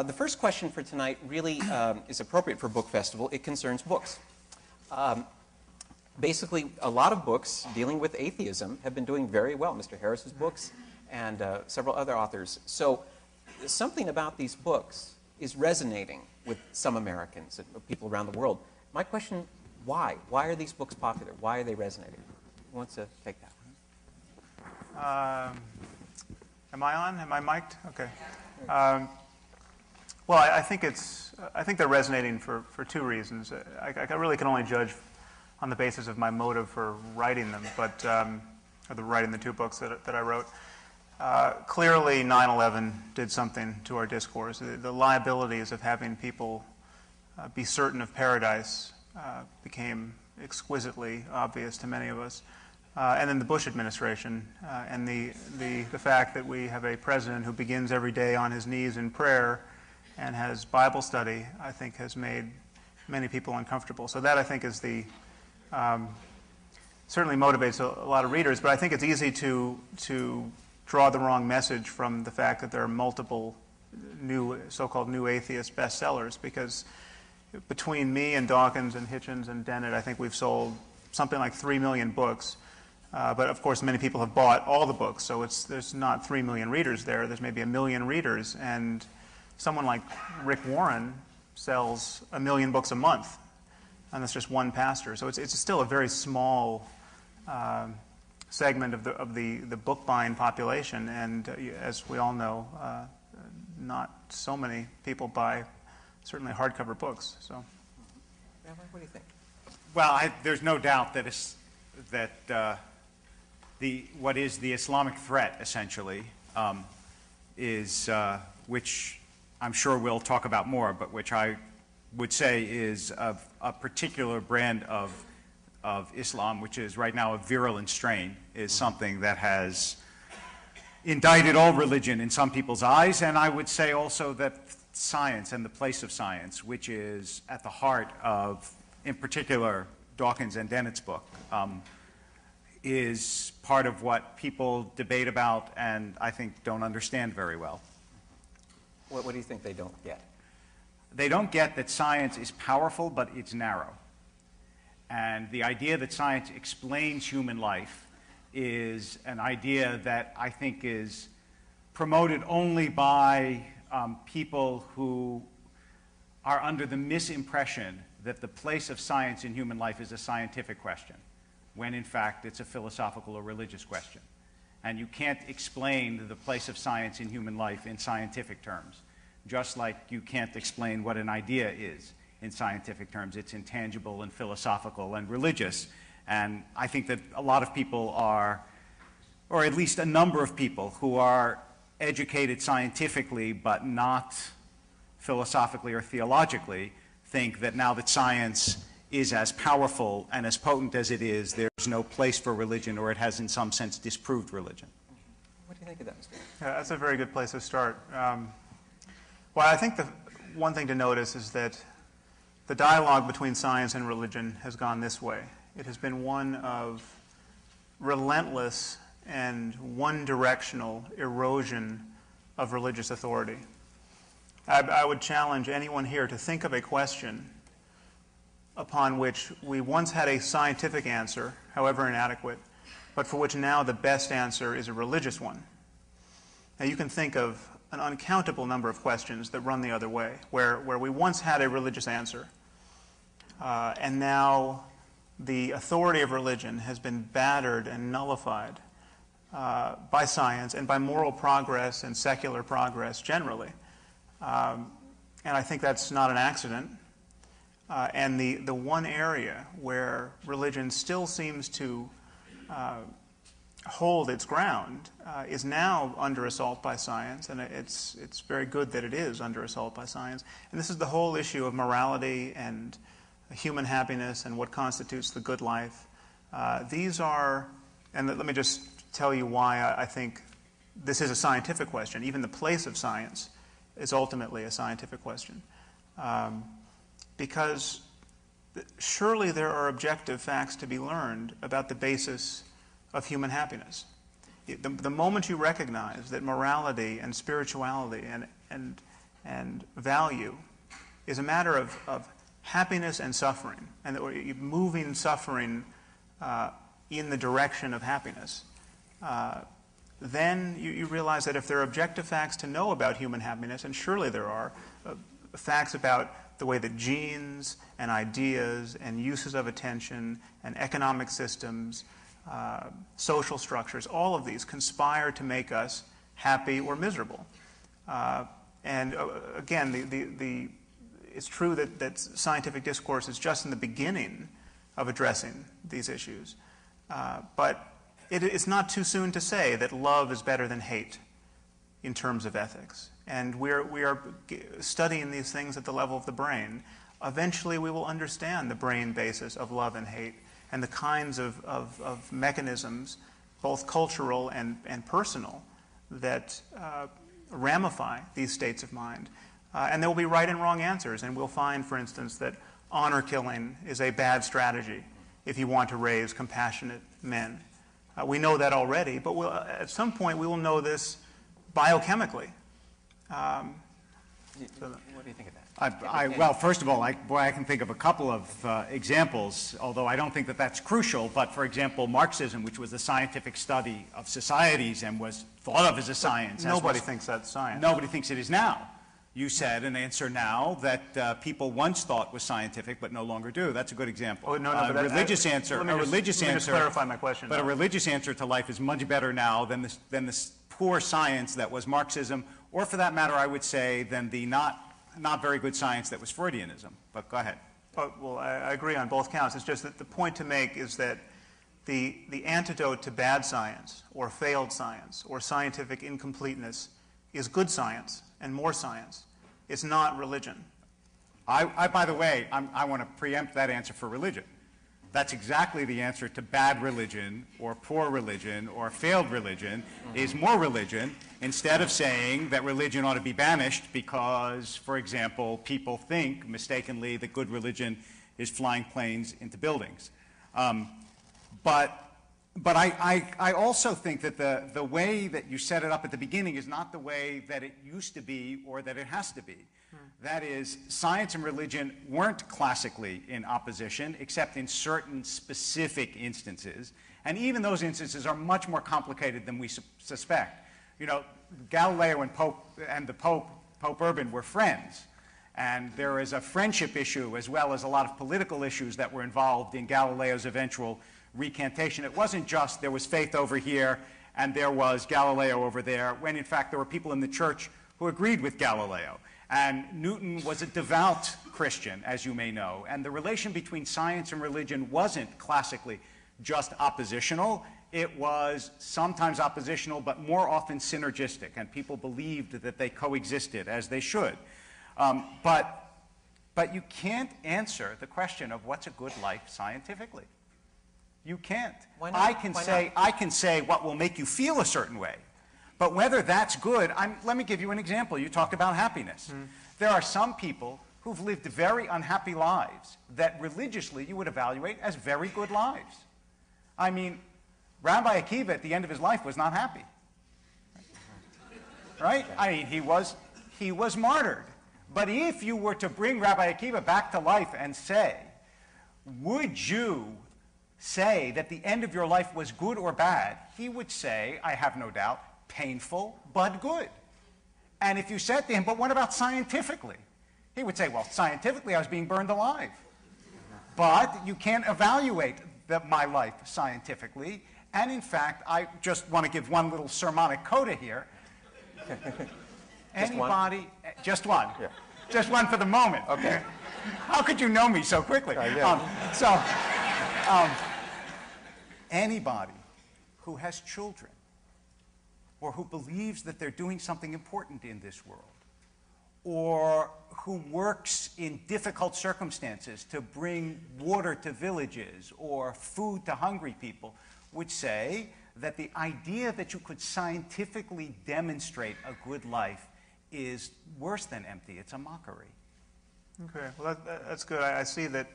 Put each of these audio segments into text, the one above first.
The first question for tonight really is appropriate for Book Festival. It concerns books. Basically, a lot of books dealing with atheism have been doing very well. Mr. Harris's books and several other authors. So something about these books is resonating with some Americans and people around the world. My question, why? Why are these books popular? Why are they resonating? Who wants to take that one? Am I on? Am I mic'd? Okay. Well, I think they're resonating for two reasons. I really can only judge on the basis of my motive for writing them, but writing the two books that I wrote. Clearly, 9/11 did something to our discourse. The liabilities of having people be certain of paradise became exquisitely obvious to many of us. And then the Bush administration and the fact that we have a president who begins every day on his knees in prayer and has Bible study, I think, has made many people uncomfortable. So that, I think, is certainly motivates a lot of readers, but I think it's easy to draw the wrong message from the fact that there are multiple so-called new atheist bestsellers, because between me and Dawkins and Hitchens and Dennett, I think we've sold something like 3 million books. But of course, many people have bought all the books, so there's not 3 million readers there. There's maybe 1 million readers, and someone like Rick Warren sells 1 million books a month, and that's just one pastor. So it's still a very small segment of the book buying population, and as we all know, not so many people buy certainly hardcover books. So, Rabbi, what do you think? Well, there's no doubt that what is the Islamic threat, essentially, is which I'm sure we'll talk about more, but which I would say is a particular brand of Islam, which is right now a virulent strain, is something that has indicted all religion in some people's eyes, and I would say also that science and the place of science, which is at the heart of, in particular, Dawkins and Dennett's book, is part of what people debate about and I think don't understand very well. What do you think they don't get? They don't get that science is powerful, but it's narrow. And the idea that science explains human life is an idea that I think is promoted only by people who are under the misimpression that the place of science in human life is a scientific question, when in fact it's a philosophical or religious question. And you can't explain the place of science in human life in scientific terms, just like you can't explain what an idea is in scientific terms. It's intangible and philosophical and religious. And I think that a lot of people are, or at least a number of people who are educated scientifically but not philosophically or theologically, think that now that science is as powerful and as potent as it is, there's no place for religion, or it has in some sense disproved religion. What do you think of that, Mr. Yeah, that's a very good place to start. Well, I think the one thing to notice is that the dialogue between science and religion has gone this way. It has been one of relentless and one-directional erosion of religious authority. I would challenge anyone here to think of a question upon which we once had a scientific answer, however inadequate, but for which now the best answer is a religious one. Now, you can think of an uncountable number of questions that run the other way, where we once had a religious answer, and now the authority of religion has been battered and nullified by science and by moral progress and secular progress generally. And I think that's not an accident. And the one area where religion still seems to hold its ground is now under assault by science, and it's very good that it is under assault by science. And this is the whole issue of morality and human happiness and what constitutes the good life. These are, and let me just tell you why I think this is a scientific question. Even the place of science is ultimately a scientific question. Because surely there are objective facts to be learned about the basis of human happiness. The moment you recognize that morality and spirituality and and value is a matter of happiness and suffering, and moving suffering in the direction of happiness, then you realize that if there are objective facts to know about human happiness, and surely there are, facts about the way that genes and ideas and uses of attention and economic systems, social structures, all of these conspire to make us happy or miserable. Again, it's true that scientific discourse is just in the beginning of addressing these issues. But it's not too soon to say that love is better than hate in terms of ethics. And we are studying these things at the level of the brain. Eventually we will understand the brain basis of love and hate and the kinds of mechanisms, both cultural and personal, that ramify these states of mind. And there will be right and wrong answers. And we'll find, for instance, that honor killing is a bad strategy if you want to raise compassionate men. We know that already, but at some point we will know this biochemically. What do you think of that? Well, first of all, I can think of a couple of examples, although I don't think that that's crucial. But for example, Marxism, which was the scientific study of societies and was thought of as a science. Nobody thinks that's science. Nobody thinks it is now. You said an answer now that people once thought was scientific but no longer do. That's a good example. Oh, no, but let me just clarify my question. But a religious answer to life is much better now than this poor science that was Marxism, or for that matter, I would say, than the not very good science that was Freudianism. But go ahead. Well, I agree on both counts. It's just that the point to make is that the antidote to bad science or failed science or scientific incompleteness is good science and more science. It's not religion. By the way, I want to preempt that answer for religion. That's exactly the answer to bad religion or poor religion or failed religion is more religion, instead of saying that religion ought to be banished because, for example, people think mistakenly that good religion is flying planes into buildings. But I also think that the way that you set it up at the beginning is not the way that it used to be or that it has to be. That is, science and religion weren't classically in opposition, except in certain specific instances. And even those instances are much more complicated than we suspect. You know, Galileo and Pope Urban were friends. And there is a friendship issue as well as a lot of political issues that were involved in Galileo's eventual recantation. It wasn't just there was faith over here and there was Galileo over there, when in fact there were people in the church who agreed with Galileo. And Newton was a devout Christian, as you may know. And the relation between science and religion wasn't classically just oppositional. It was sometimes oppositional, but more often synergistic. And people believed that they coexisted as they should. But you can't answer the question of what's a good life scientifically. You can't. Why not? I can say what will make you feel a certain way. But whether that's good, let me give you an example. You talked about happiness. There are some people who've lived very unhappy lives that religiously you would evaluate as very good lives. I mean, Rabbi Akiva at the end of his life was not happy. Right? I mean, he was martyred. But if you were to bring Rabbi Akiva back to life and say, would you say that the end of your life was good or bad? He would say, I have no doubt, painful but good. And if you said to him, but what about scientifically? He would say, well, scientifically I was being burned alive. But you can't evaluate my life scientifically. And in fact, I just want to give one little sermonic coda here. Anybody, just one. Yeah. Just one for the moment. Okay. How could you know me so quickly? Anybody who has children or who believes that they're doing something important in this world, or who works in difficult circumstances to bring water to villages or food to hungry people, would say that the idea that you could scientifically demonstrate a good life is worse than empty. It's a mockery. Okay, well that's good. I see that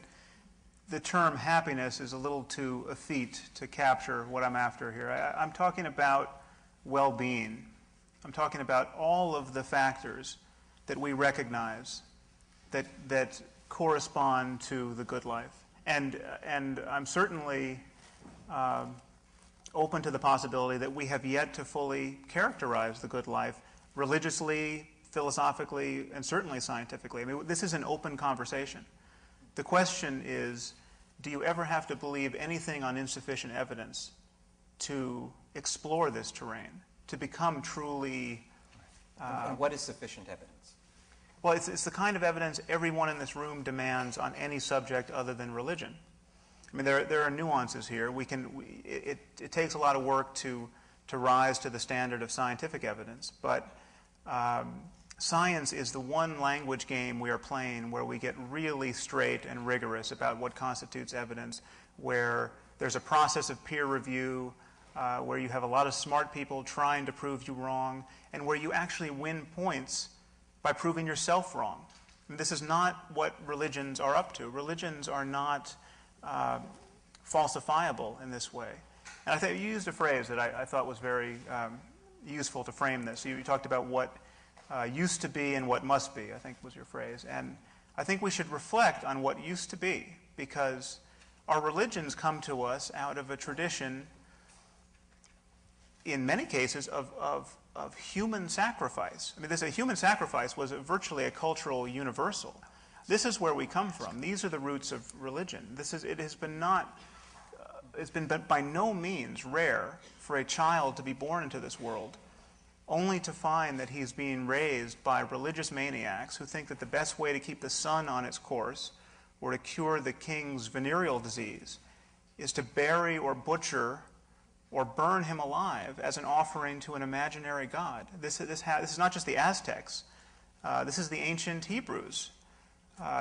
the term happiness is a little too effete to capture what I'm after here. I'm talking about well-being. I'm talking about all of the factors that we recognize that correspond to the good life. And I'm certainly open to the possibility that we have yet to fully characterize the good life religiously, philosophically, and certainly scientifically. I mean, this is an open conversation. The question is, do you ever have to believe anything on insufficient evidence to explore this terrain, to become truly... and what is sufficient evidence? Well, it's the kind of evidence everyone in this room demands on any subject other than religion. I mean, there are nuances here. It takes a lot of work to rise to the standard of scientific evidence, but science is the one language game we are playing where we get really straight and rigorous about what constitutes evidence, where there's a process of peer review, where you have a lot of smart people trying to prove you wrong, and where you actually win points by proving yourself wrong. And this is not what religions are up to. Religions are not falsifiable in this way. And I think you used a phrase that I thought was very useful to frame this. You talked about what used to be and what must be, I think was your phrase. And I think we should reflect on what used to be, because our religions come to us out of a tradition, in many cases, of human sacrifice. I mean, human sacrifice was virtually a cultural universal. This is where we come from. These are the roots of religion. It's been by no means rare for a child to be born into this world only to find that he's being raised by religious maniacs who think that the best way to keep the sun on its course or to cure the king's venereal disease is to bury or butcher or burn him alive as an offering to an imaginary god. This is not just the Aztecs. This is the ancient Hebrews.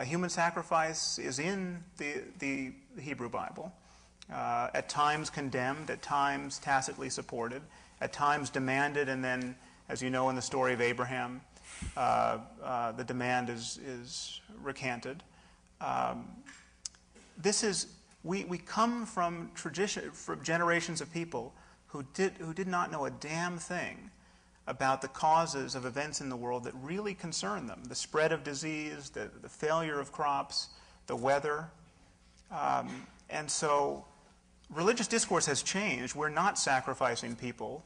Human sacrifice is in the Hebrew Bible, at times condemned, at times tacitly supported, at times demanded, and then, as you know in the story of Abraham, the demand is recanted. We come from generations of people who did not know a damn thing about the causes of events in the world that really concern them: the spread of disease, the failure of crops, the weather. And so religious discourse has changed. We're not sacrificing people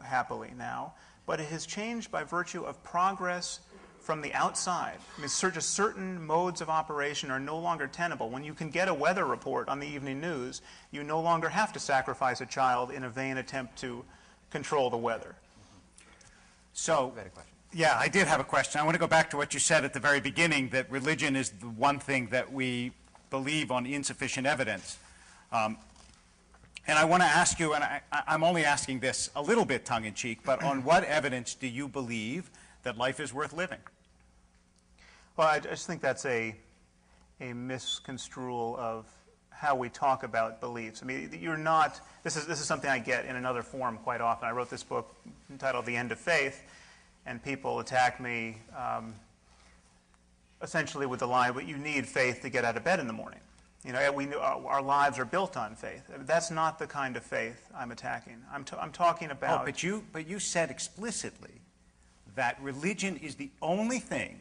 happily now, but it has changed by virtue of progress from the outside. I mean, just certain modes of operation are no longer tenable. When you can get a weather report on the evening news, you no longer have to sacrifice a child in a vain attempt to control the weather. So, yeah, I did have a question. I want to go back to what you said at the very beginning, that religion is the one thing that we believe on insufficient evidence. And I want to ask you, and I'm only asking this a little bit tongue-in-cheek, but on what evidence do you believe that life is worth living? Well, I just think that's a misconstrual of how we talk about beliefs. I mean, this is something I get in another form quite often. I wrote this book entitled The End of Faith, and people attack me essentially with the line, but you need faith to get out of bed in the morning. You know, our lives are built on faith. That's not the kind of faith I'm attacking. I'm talking about... Oh, but you said explicitly that religion is the only thing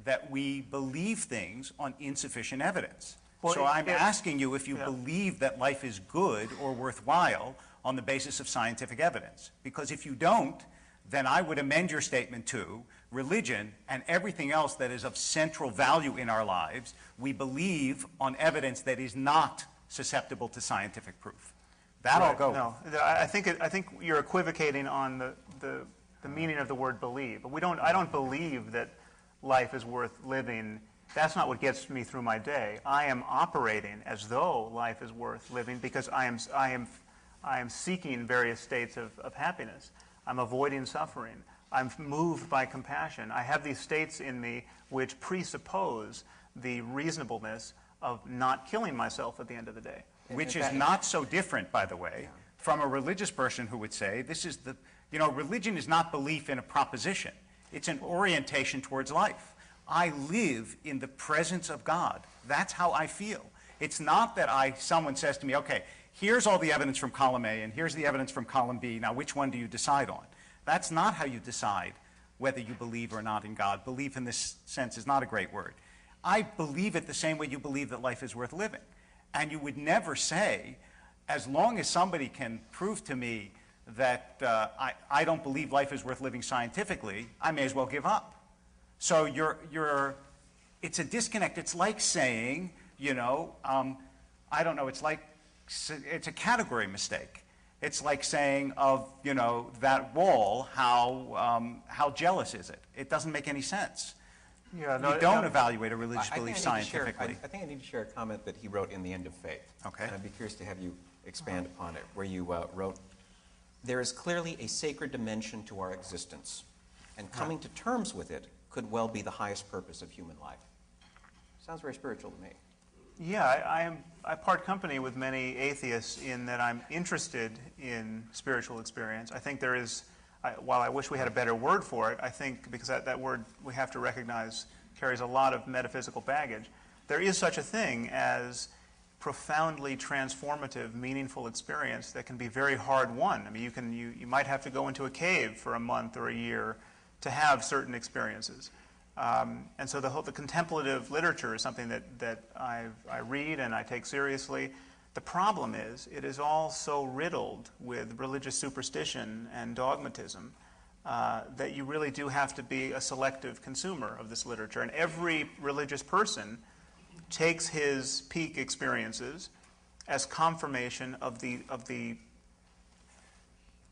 that we believe things on insufficient evidence. Well, so I'm asking you if you believe that life is good or worthwhile on the basis of scientific evidence. Because if you don't, then I would amend your statement to religion and everything else that is of central value in our lives, we believe on evidence that is not susceptible to scientific proof. That I'll go with. No, I think you're equivocating on the meaning of the word believe. But I don't believe that life is worth living. That's not what gets me through my day. I am operating as though life is worth living because I am seeking various states of happiness. I'm avoiding suffering. I'm moved by compassion. I have these states in me which presuppose the reasonableness of not killing myself at the end of the day. Which is not so different, by the way, from a religious person who would say, religion is not belief in a proposition. It's an orientation towards life. I live in the presence of God. That's how I feel. It's not that someone says to me, okay, here's all the evidence from column A and here's the evidence from column B. Now, which one do you decide on? That's not how you decide whether you believe or not in God. Belief in this sense is not a great word. I believe it the same way you believe that life is worth living. And you would never say, as long as somebody can prove to me that I don't believe life is worth living scientifically, I may as well give up. So it's a disconnect. It's like saying, you know, I don't know, it's a category mistake. It's like saying of, you know, that wall, how jealous is it? It doesn't make any sense. Yeah, no, you don't evaluate a religious belief scientifically. I think I need to share a comment that he wrote in The End of Faith. Okay. And I'd be curious to have you expand upon it, where you wrote, "There is clearly a sacred dimension to our existence, and coming to terms with it could well be the highest purpose of human life." Sounds very spiritual to me. Yeah, I part company with many atheists in that I'm interested in spiritual experience. I think there is, while I wish we had a better word for it, I think because that word we have to recognize carries a lot of metaphysical baggage, there is such a thing as profoundly transformative, meaningful experience that can be very hard won. I mean, you might have to go into a cave for a month or a year to have certain experiences. And so the contemplative literature is something that I read and I take seriously. The problem is it is all so riddled with religious superstition and dogmatism that you really do have to be a selective consumer of this literature. And every religious person takes his peak experiences as confirmation of the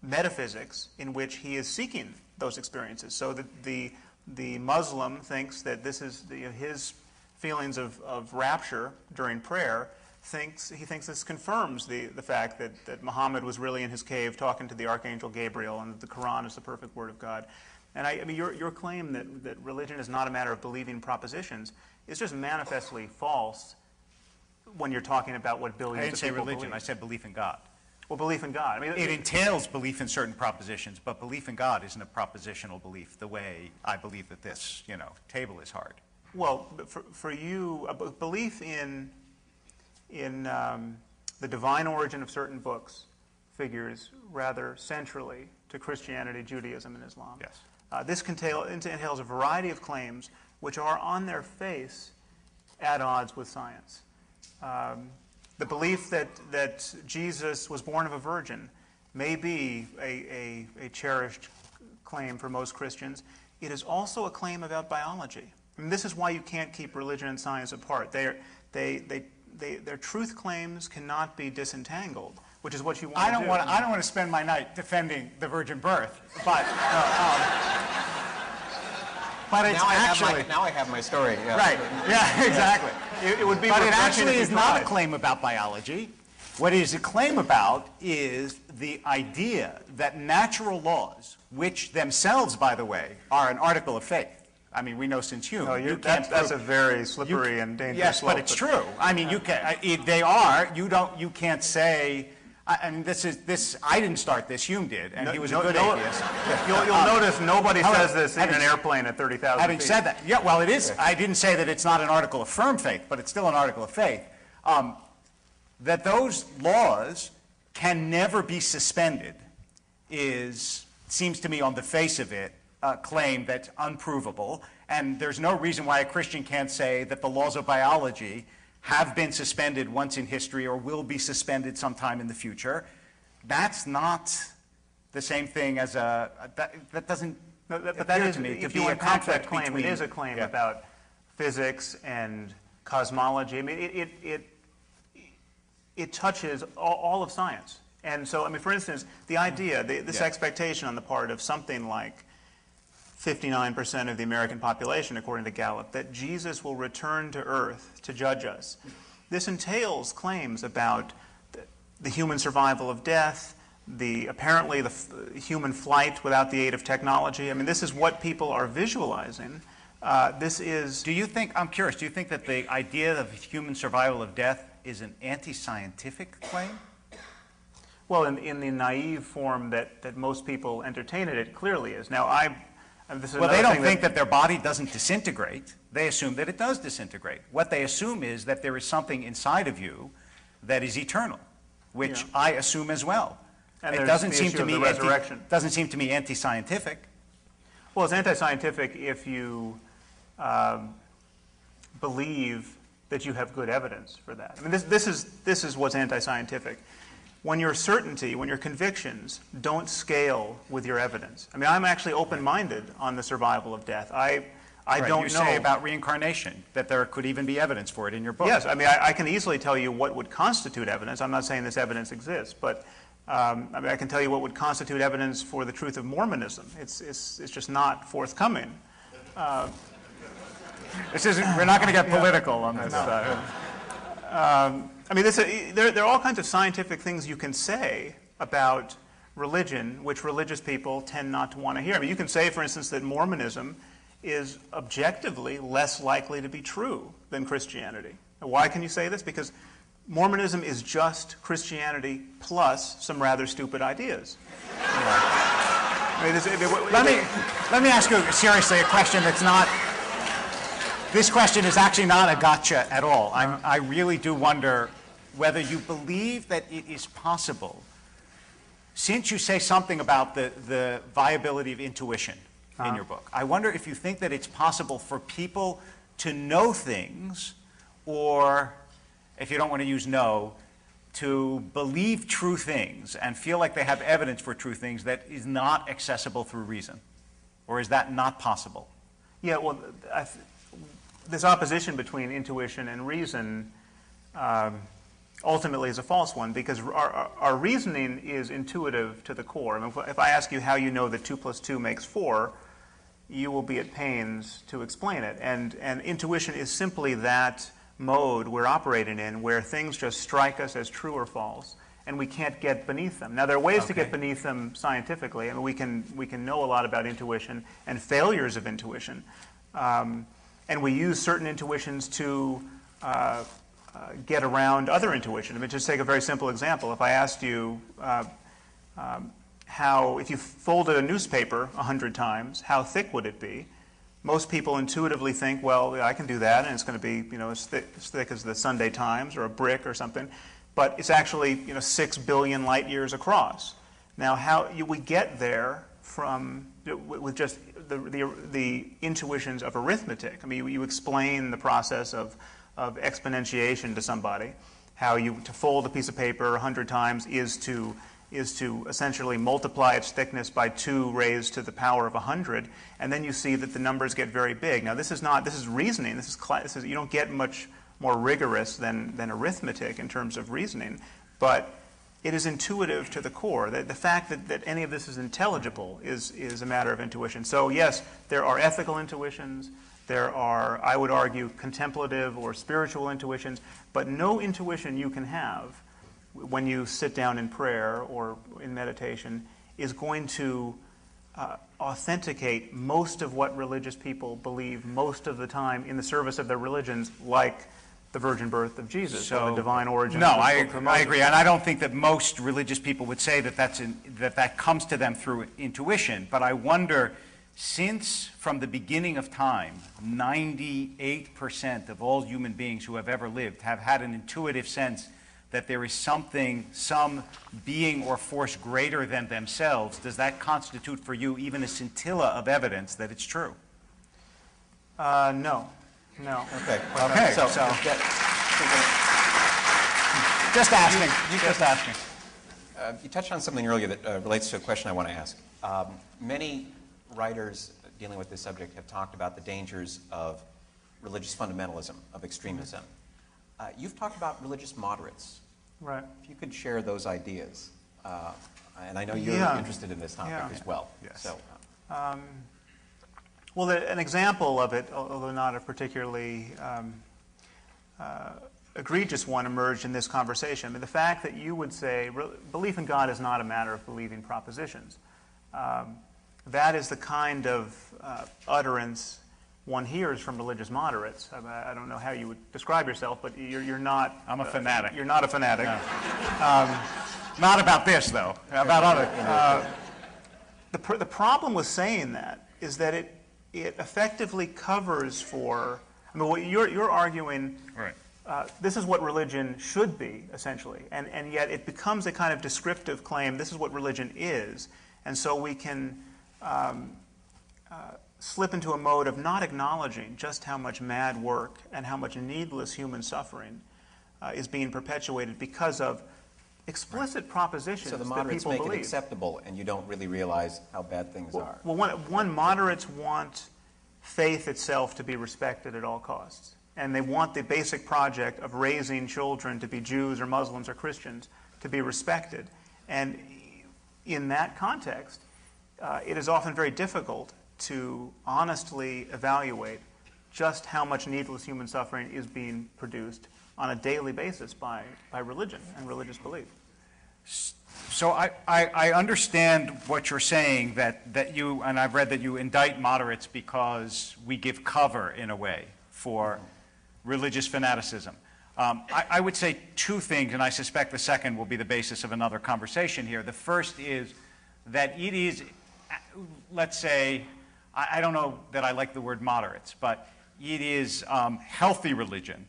metaphysics in which he is seeking those experiences. So that the Muslim thinks that this is his feelings of rapture during prayer. He thinks this confirms the fact that Muhammad was really in his cave talking to the Archangel Gabriel and that the Quran is the perfect word of God. And I mean, your claim that religion is not a matter of believing propositions is just manifestly false when you're talking about what billions of people I didn't say religion, believe. I said belief in God. Well, belief in God. I mean, it entails belief in certain propositions, but belief in God isn't a propositional belief the way I believe that this, you know, table is hard. Well, for you, a belief in the divine origin of certain books figures rather centrally to Christianity, Judaism, and Islam. Yes. This entails a variety of claims which are on their face at odds with science. The belief that Jesus was born of a virgin may be a cherished claim for most Christians. It is also a claim about biology. I mean, this is why you can't keep religion and science apart. Their truth claims cannot be disentangled, which is what you want to do. I don't want to spend my night defending the virgin birth, but it's now I have my story. Yeah. Right. Yeah, exactly. It would be, but it refreshing actually if you is not a tried. claim about biology. What it is a claim about is the idea that natural laws, which themselves, by the way, are an article of faith. I mean, we know since Hume. No, that's a very slippery and dangerous yes, slope. but it's true. I mean, you can. They are. You can't say. I mean, I didn't start this. Hume did, and he was a good atheist. You'll notice nobody says this in an airplane at 30,000 feet. Having said that, yeah, well, it is. I didn't say that it's not an article of firm faith, but it's still an article of faith. That those laws can never be suspended seems to me on the face of it a claim that's unprovable, and there's no reason why a Christian can't say that the laws of biology have been suspended once in history or will be suspended sometime in the future. That's not the same thing as that doesn't appear to me to be a conflict claim, between. It is a claim about physics and cosmology. I mean, it touches all of science. And so, I mean, for instance, the idea, this expectation on the part of something like 59% of the American population, according to Gallup, that Jesus will return to Earth to judge us. This entails claims about the human survival of death, apparently the human flight without the aid of technology. I mean, this is what people are visualizing. Do you think, I'm curious, do you think that the idea of human survival of death is an anti-scientific claim? Well, in the naive form that most people entertain it clearly is. Now, they don't think that their body doesn't disintegrate. They assume that it does disintegrate. What they assume is that there is something inside of you that is eternal, which I assume as well. And it doesn't seem to me resurrection. doesn't seem to me anti-scientific. Well, it's anti-scientific if you believe that you have good evidence for that. I mean, this is what's anti-scientific. When your certainty, when your convictions don't scale with your evidence. I mean, I'm actually open-minded on the survival of death. I don't know. You say about reincarnation, that there could even be evidence for it in your book. Yes, I mean, I can easily tell you what would constitute evidence. I'm not saying this evidence exists, but I mean, I can tell you what would constitute evidence for the truth of Mormonism. It's just not forthcoming. We're not going to get political on this. I mean, there are all kinds of scientific things you can say about religion, which religious people tend not to want to hear. I mean, you can say, for instance, that Mormonism is objectively less likely to be true than Christianity. And why can you say this? Because Mormonism is just Christianity plus some rather stupid ideas. Let me ask you seriously a question that's not. This question is actually not a gotcha at all. I really do wonder whether you believe that it is possible, since you say something about the viability of intuition in your book. I wonder if you think that it's possible for people to know things, or, if you don't want to use know, to believe true things and feel like they have evidence for true things that is not accessible through reason? Or is that not possible? Yeah, well, this opposition between intuition and reason ultimately is a false one, because our reasoning is intuitive to the core. I mean, if I ask you how you know that 2 + 2 makes 4, you will be at pains to explain it. And intuition is simply that mode we're operating in where things just strike us as true or false, and we can't get beneath them. Now, there are ways to get beneath them scientifically. I mean, we can know a lot about intuition and failures of intuition. And we use certain intuitions to get around other intuition. I mean, just take a very simple example. If I asked you if you folded a newspaper 100 times, how thick would it be? Most people intuitively think, well, I can do that, and it's going to be, as thick as the Sunday Times or a brick or something. But it's actually, 6 billion light years across. Now, how we get there with just the intuitions of arithmetic. I mean, you explain the process of exponentiation to somebody, how to fold a piece of paper 100 times is to essentially multiply its thickness by 2 raised to the power of 100, and then you see that the numbers get very big. Now, this is reasoning. This is you don't get much more rigorous than arithmetic in terms of reasoning, but it is intuitive to the core. The fact that any of this is intelligible is a matter of intuition. So yes, there are ethical intuitions. There are, I would argue, contemplative or spiritual intuitions, but no intuition you can have when you sit down in prayer or in meditation is going to authenticate most of what religious people believe most of the time in the service of their religions, like the virgin birth of Jesus, or the divine origin. No, I agree, and I don't think that most religious people would say that that comes to them through intuition. But I wonder, since from the beginning of time, 98% of all human beings who have ever lived have had an intuitive sense that there is something, some being or force greater than themselves, does that constitute for you even a scintilla of evidence that it's true? No. Okay. So just asking. Just asking. You touched on something earlier that relates to a question I want to ask. Many writers dealing with this subject have talked about the dangers of religious fundamentalism, of extremism. You've talked about religious moderates. Right. If you could share those ideas, and I know you're interested in this topic as well. Yes. So, well, an example of it, although not a particularly egregious one, emerged in this conversation. I mean, the fact that you would say belief in God is not a matter of believing propositions. That is the kind of utterance one hears from religious moderates. I don't know how you would describe yourself, but you're not. I'm a fanatic. You're not a fanatic. No. Not about this, though. About other. The problem with saying that is that it effectively covers for. I mean, what you're arguing. Right. This is what religion should be, essentially, and yet it becomes a kind of descriptive claim. This is what religion is, and so we can slip into a mode of not acknowledging just how much mad work and how much needless human suffering is being perpetuated because of explicit propositions So the that moderates people make believe. it acceptable, and you don't really realize how bad things are. Well, one, moderates want faith itself to be respected at all costs. And they want the basic project of raising children to be Jews or Muslims or Christians to be respected. And in that context, it is often very difficult to honestly evaluate just how much needless human suffering is being produced on a daily basis by religion and religious belief. So I understand what you're saying, that you, and I've read that you indict moderates because we give cover, in a way, for religious fanaticism. I would say two things, and I suspect the second will be the basis of another conversation here. The first is that it is, let's say, I don't know that I like the word moderates, but it is healthy religion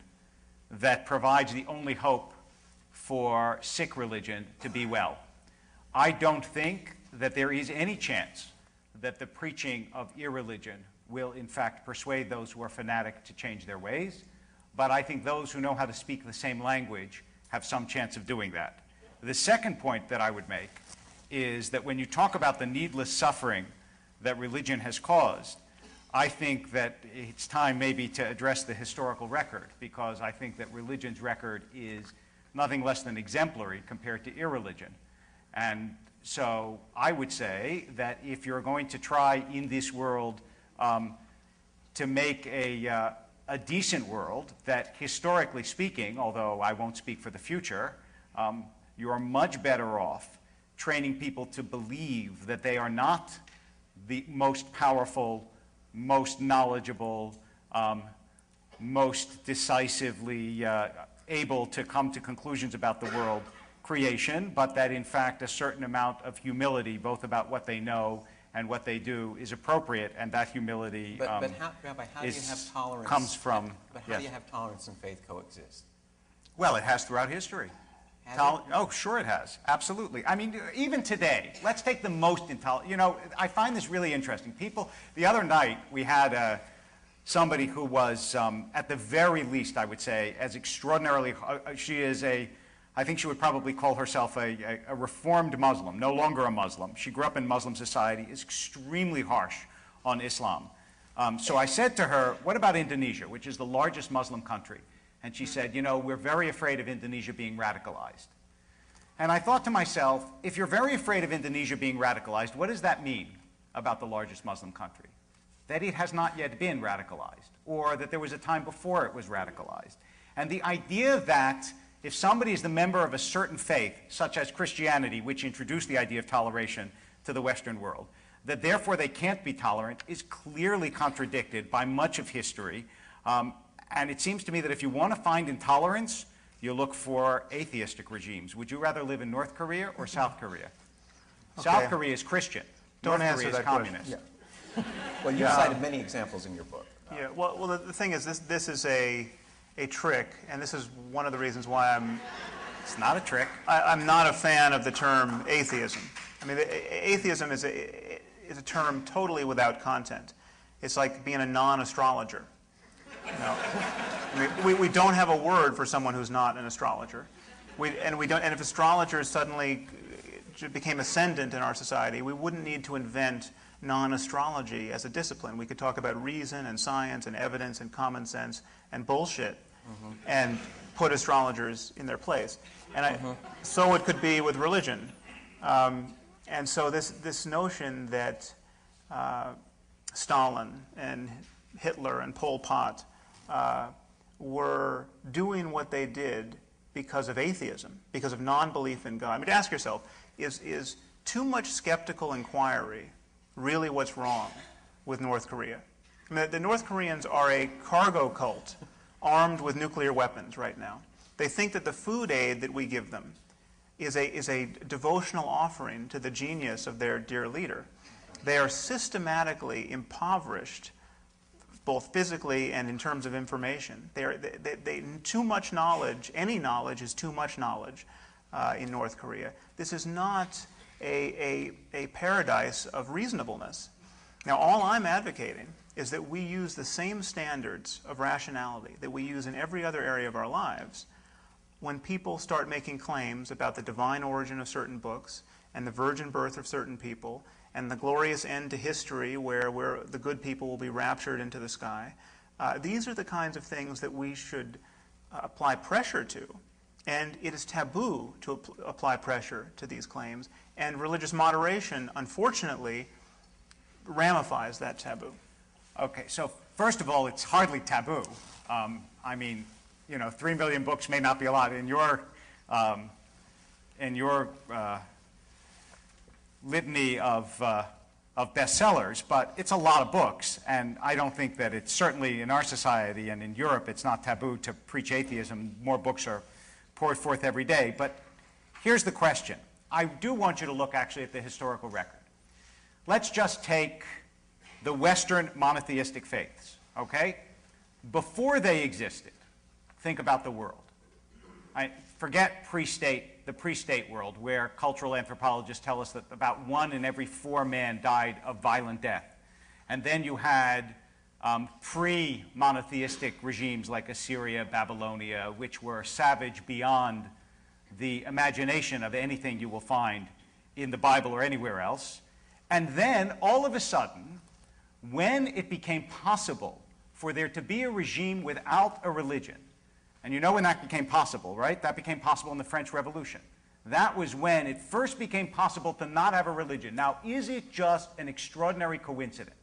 that provides the only hope for sick religion to be well. I don't think that there is any chance that the preaching of irreligion will in fact persuade those who are fanatic to change their ways, but I think those who know how to speak the same language have some chance of doing that. The second point that I would make is that when you talk about the needless suffering that religion has caused, I think that it's time maybe to address the historical record, because I think that religion's record is nothing less than exemplary compared to irreligion. And so I would say that if you're going to try in this world to make a decent world, that historically speaking, although I won't speak for the future, you are much better off training people to believe that they are not the most powerful, most knowledgeable, most decisively able to come to conclusions about the world creation, but that in fact a certain amount of humility, both about what they know and what they do, is appropriate, and that humility But how, Rabbi, how do you have tolerance? comes from. But how do you have tolerance and faith coexist? Well, it has throughout history. Oh, sure it has. Absolutely. I mean, even today, let's take the most intolerant. You know, I find this really interesting. People, the other night, we had somebody who was, at the very least, I would say, as extraordinarily, she is I think she would probably call herself a reformed Muslim, no longer a Muslim. She grew up in Muslim society, is extremely harsh on Islam. So I said to her, what about Indonesia, which is the largest Muslim country? And she said, you know, we're very afraid of Indonesia being radicalized. And I thought to myself, if you're very afraid of Indonesia being radicalized, what does that mean about the largest Muslim country? That it has not yet been radicalized, or that there was a time before it was radicalized. And the idea that if somebody is the member of a certain faith, such as Christianity, which introduced the idea of toleration to the Western world, that therefore they can't be tolerant, is clearly contradicted by much of history. And it seems to me that if you want to find intolerance, you look for atheistic regimes. Would you rather live in North Korea or South Korea? Okay. South Korea is Christian. Don't North answer Korea is that communist. question. Yeah. Well, you cited many examples in your book. Yeah, well, the thing is, this is a trick, and this is one of the reasons why It's not a trick. I'm not a fan of the term atheism. I mean, atheism is a term totally without content. It's like being a non-astrologer. You know? I mean, we don't have a word for someone who's not an astrologer. And if astrologers suddenly became ascendant in our society, we wouldn't need to invent non-astrology as a discipline. We could talk about reason and science and evidence and common sense and bullshit and put astrologers in their place. And so it could be with religion. And so this notion that Stalin and Hitler and Pol Pot were doing what they did because of atheism, because of non-belief in God. I mean, ask yourself, is too much skeptical inquiry really what's wrong with North Korea? I mean, the North Koreans are a cargo cult armed with nuclear weapons right now. They think that the food aid that we give them is a devotional offering to the genius of their dear leader. They are systematically impoverished, both physically and in terms of information. Too much knowledge, any knowledge is too much knowledge in North Korea. This is not a paradise of reasonableness. Now, all I'm advocating is that we use the same standards of rationality that we use in every other area of our lives when people start making claims about the divine origin of certain books and the virgin birth of certain people and the glorious end to history where the good people will be raptured into the sky. These are the kinds of things that we should apply pressure to. And it is taboo to apply pressure to these claims. And religious moderation, unfortunately, ramifies that taboo. Okay, so first of all, it's hardly taboo. I mean, 3 million books may not be a lot in your litany of bestsellers, but it's a lot of books, and I don't think that it's certainly in our society and in Europe it's not taboo to preach atheism. More books are poured forth every day. But here's the question. I do want you to look actually at the historical record. Let's just take the Western monotheistic faiths, okay? Before they existed, think about the world. Forget the pre-state world, where cultural anthropologists tell us that about 1 in every 4 men died of violent death. And then you had pre-monotheistic regimes like Assyria, Babylonia, which were savage beyond the imagination of anything you will find in the Bible or anywhere else. And then, all of a sudden, when it became possible for there to be a regime without a religion, and you know when that became possible, right? That became possible in the French Revolution. That was when it first became possible to not have a religion. Now, is it just an extraordinary coincidence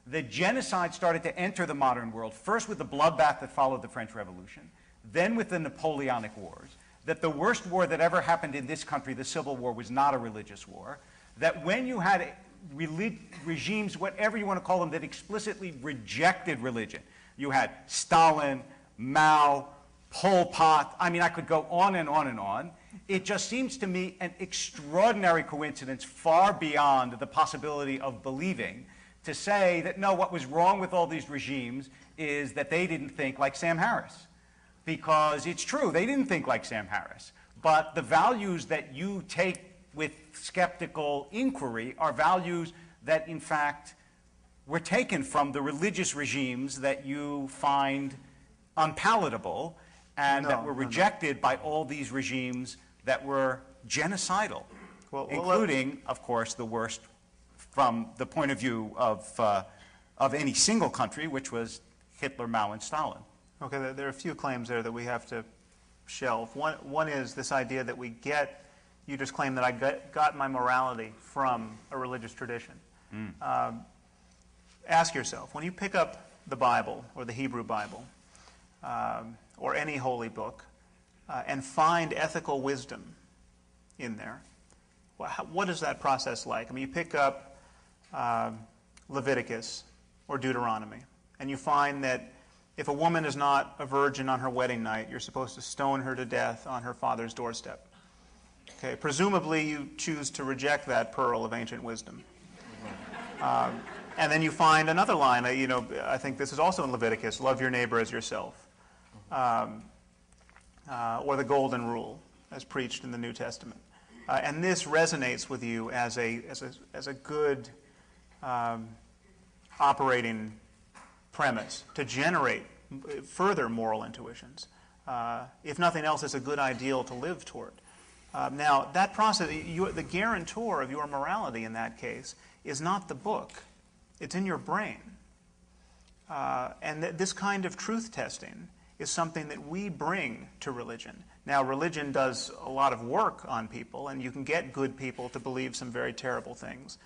that genocide started to enter the modern world, first with the bloodbath that followed the French Revolution, then with the Napoleonic Wars, that the worst war that ever happened in this country, the Civil War, was not a religious war, that when you had regimes, whatever you want to call them, that explicitly rejected religion, you had Stalin, Mao, Pol Pot, I mean, I could go on and on and on. It just seems to me an extraordinary coincidence, far beyond the possibility of believing, to say that, no, what was wrong with all these regimes is that they didn't think like Sam Harris. Because it's true, they didn't think like Sam Harris. But the values that you take with skeptical inquiry are values that, in fact, were taken from the religious regimes that you find unpalatable and that were rejected by all these regimes that were genocidal, including, of course, the worst from the point of view of any single country, which was Hitler, Mao, and Stalin. Okay, there are a few claims there that we have to shelve. One is this idea that you just claim that I got my morality from a religious tradition. Ask yourself, when you pick up the Bible or the Hebrew Bible or any holy book and find ethical wisdom in there, what is that process like? I mean, you pick up Leviticus or Deuteronomy, and you find that if a woman is not a virgin on her wedding night, you're supposed to stone her to death on her father's doorstep. Okay, presumably you choose to reject that pearl of ancient wisdom. And then you find another line, I think this is also in Leviticus, love your neighbor as yourself. Or the golden rule, as preached in the New Testament. And this resonates with you as a good operating premise to generate further moral intuitions. If nothing else, it's a good ideal to live toward. Now, that process, the guarantor of your morality in that case is not the book. It's in your brain. And this kind of truth testing is something that we bring to religion. Now, religion does a lot of work on people, and you can get good people to believe some very terrible things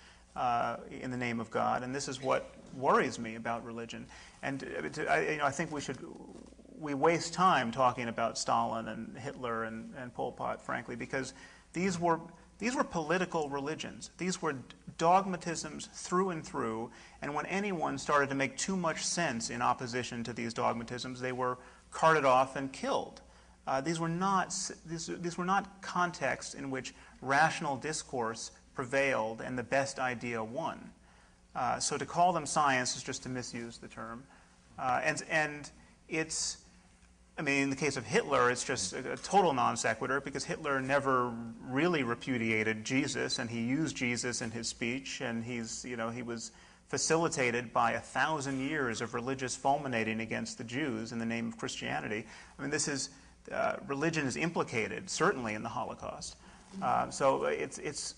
in the name of God, and this is what worries me about religion. And I think we waste time talking about Stalin and Hitler and Pol Pot, frankly, because these were political religions. These were dogmatisms through and through, and when anyone started to make too much sense in opposition to these dogmatisms, they were carted off and killed. These were not contexts in which rational discourse prevailed and the best idea won. So to call them science is just to misuse the term. And it's I mean, in the case of Hitler, it's just a total non sequitur because Hitler never really repudiated Jesus, and he used Jesus in his speech, and he was facilitated by 1,000 years of religious fulminating against the Jews in the name of Christianity. I mean, religion is implicated, certainly, in the Holocaust. So it's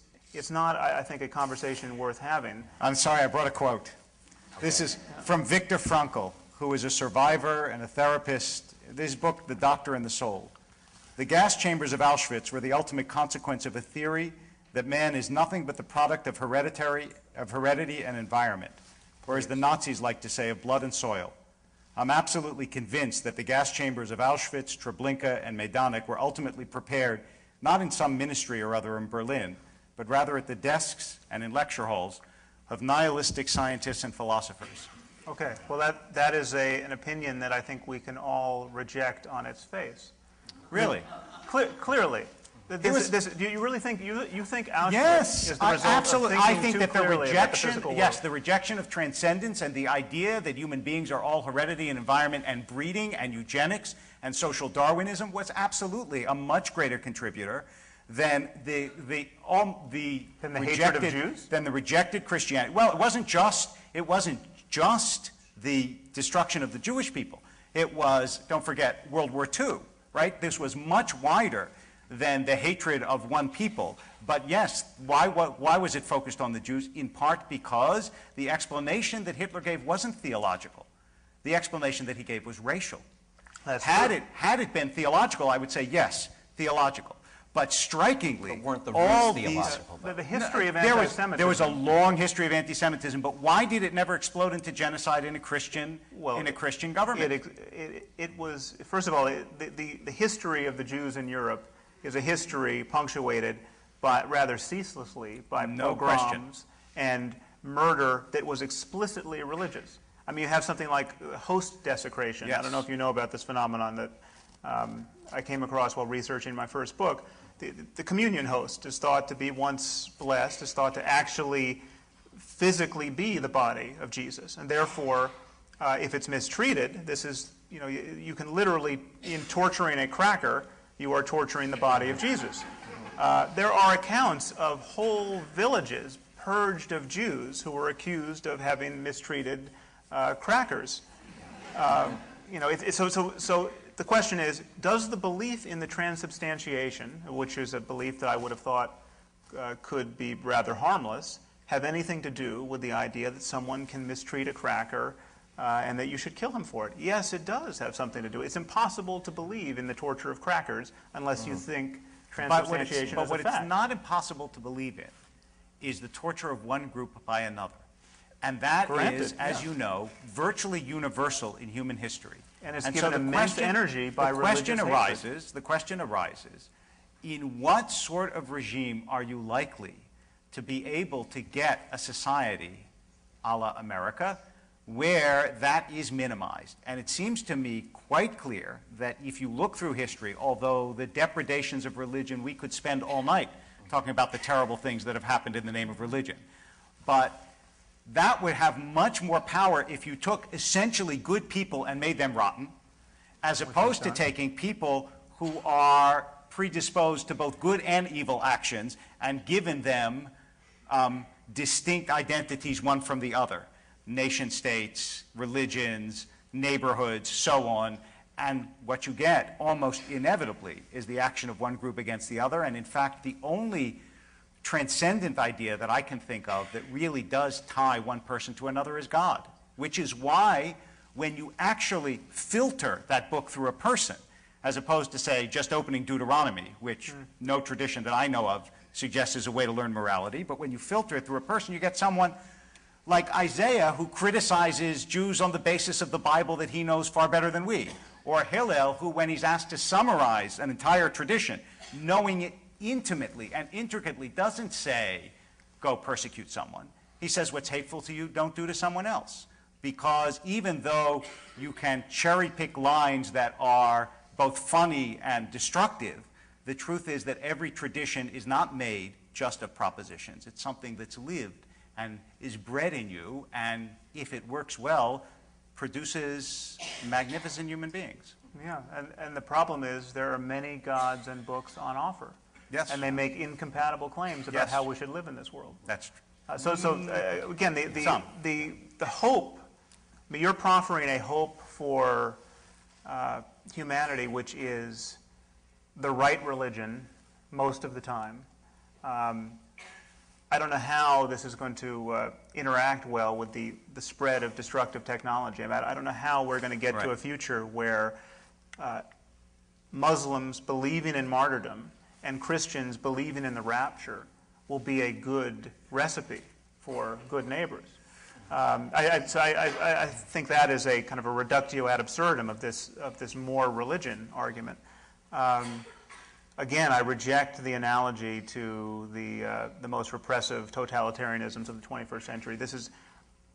not, I think, a conversation worth having. I'm sorry, I brought a quote. Okay. This is from Viktor Frankl, who is a survivor and a therapist. This book, The Doctor and the Soul. The gas chambers of Auschwitz were the ultimate consequence of a theory that man is nothing but the product of heredity and environment, or as the Nazis like to say, of blood and soil. I'm absolutely convinced that the gas chambers of Auschwitz, Treblinka, and Majdanek were ultimately prepared not in some ministry or other in Berlin, but rather at the desks and in lecture halls of nihilistic scientists and philosophers. Okay, well that is an opinion that I think we can all reject on its face. Really? Clearly. Do you really think you think Auschwitz yes, is the result absolutely. of I thinking think too that clearly about the physical world? Yes, the rejection of transcendence and the idea that human beings are all heredity and environment and breeding and eugenics and social Darwinism was absolutely a much greater contributor than the hatred of Jews? Than the rejected Christianity. Well, it wasn't just the destruction of the Jewish people. It was, don't forget, World War II, right? This was much wider than the hatred of one people. But yes, why was it focused on the Jews? In part because the explanation that Hitler gave wasn't theological. The explanation that he gave was racial. Had it been theological, I would say yes, theological. But strikingly, but weren't the all roots theological? The history of anti-Semitism. There was a long history of anti-Semitism, but why did it never explode into genocide in a Christian government? It was, first of all, the history of the Jews in Europe is a history punctuated by rather ceaselessly by pogroms and murder that was explicitly religious. I mean, you have something like host desecration. Yes. I don't know if you know about this phenomenon that I came across while researching my first book. The communion host is thought to be, once blessed, is thought to actually physically be the body of Jesus. And therefore, if it's mistreated, this is, you can literally, in torturing a cracker, you are torturing the body of Jesus. There are accounts of whole villages purged of Jews who were accused of having mistreated crackers. So the question is, does the belief in the transubstantiation, which is a belief that I would have thought could be rather harmless, have anything to do with the idea that someone can mistreat a cracker and that you should kill him for it? Yes, it does have something to do. It's impossible to believe in the torture of crackers unless you think transubstantiation is a fact. But what it's not impossible to believe in is the torture of one group by another. And that is, as you know, virtually universal in human history. And it's given immense energy by religious hatred. The question arises, in what sort of regime are you likely to be able to get a society a la America where that is minimized? And it seems to me quite clear that if you look through history, although the depredations of religion, we could spend all night talking about the terrible things that have happened in the name of religion. But that would have much more power if you took essentially good people and made them rotten, as opposed to taking people who are predisposed to both good and evil actions and given them distinct identities one from the other. Nation states, religions, neighborhoods, so on. And what you get, almost inevitably, is the action of one group against the other. And in fact, the only transcendent idea that I can think of that really does tie one person to another is God, which is why when you actually filter that book through a person, as opposed to, say, just opening Deuteronomy, which no tradition that I know of suggests is a way to learn morality, but when you filter it through a person, you get someone like Isaiah, who criticizes Jews on the basis of the Bible that he knows far better than we, or Hillel, who, when he's asked to summarize an entire tradition, knowing it intimately and intricately, doesn't say, go persecute someone. He says, what's hateful to you, don't do to someone else. Because even though you can cherry-pick lines that are both funny and destructive, the truth is that every tradition is not made just of propositions. It's something that's lived and is bred in you, and if it works well, produces magnificent human beings. Yeah, and the problem is there are many gods and books on offer. Yes. And they make incompatible claims about Yes. how we should live in this world. That's true. Again, the hope, I mean, you're proffering a hope for humanity, which is the right religion most of the time. I don't know how this is going to interact well with the spread of destructive technology. I don't know how we're going to get to a future where Muslims believing in martyrdom and Christians believing in the rapture will be a good recipe for good neighbors. I think that is a kind of a reductio ad absurdum of this more religion argument. Again, I reject the analogy to the most repressive totalitarianisms of the 21st century.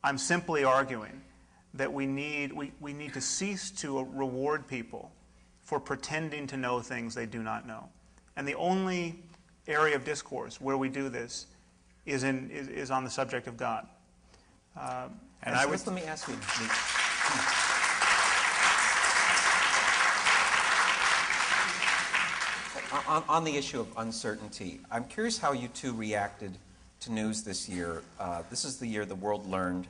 I'm simply arguing that we need to cease to reward people for pretending to know things they do not know. And the only area of discourse where we do this is on the subject of God. Let me ask you. On the issue of uncertainty, I'm curious how you two reacted to news this year. This is the year the world learned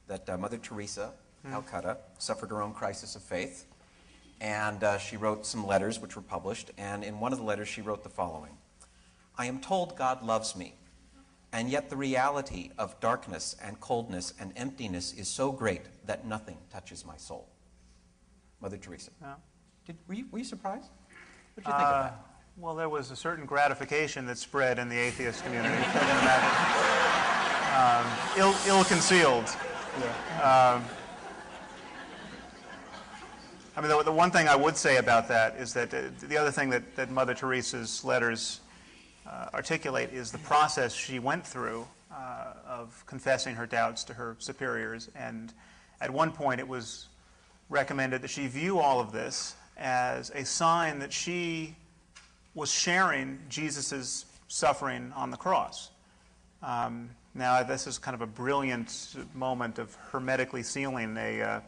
that Mother Teresa, Calcutta, suffered her own crisis of faith. And she wrote some letters which were published. And in one of the letters she wrote the following: "I am told God loves me, and yet the reality of darkness and coldness and emptiness is so great that nothing touches my soul." Mother Teresa. Yeah. Were you surprised? What did you think of that? Well, there was a certain gratification that spread in the atheist community. Ill-concealed. Yeah. I mean, the one thing I would say about that is that the other thing that Mother Teresa's letters articulate is the process she went through of confessing her doubts to her superiors. And at one point it was recommended that she view all of this as a sign that she was sharing Jesus' suffering on the cross. Now, this is kind of a brilliant moment of hermetically sealing a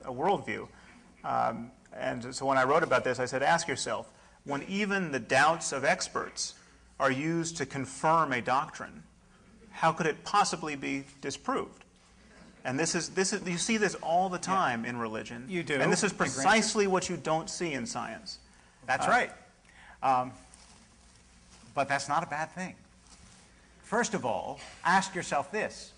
worldview. And so when I wrote about this, I said, ask yourself, when even the doubts of experts are used to confirm a doctrine, how could it possibly be disproved? And this is you see this all the time in religion. You do. And this is precisely what you don't see in science. That's right. But that's not a bad thing. First of all, ask yourself this.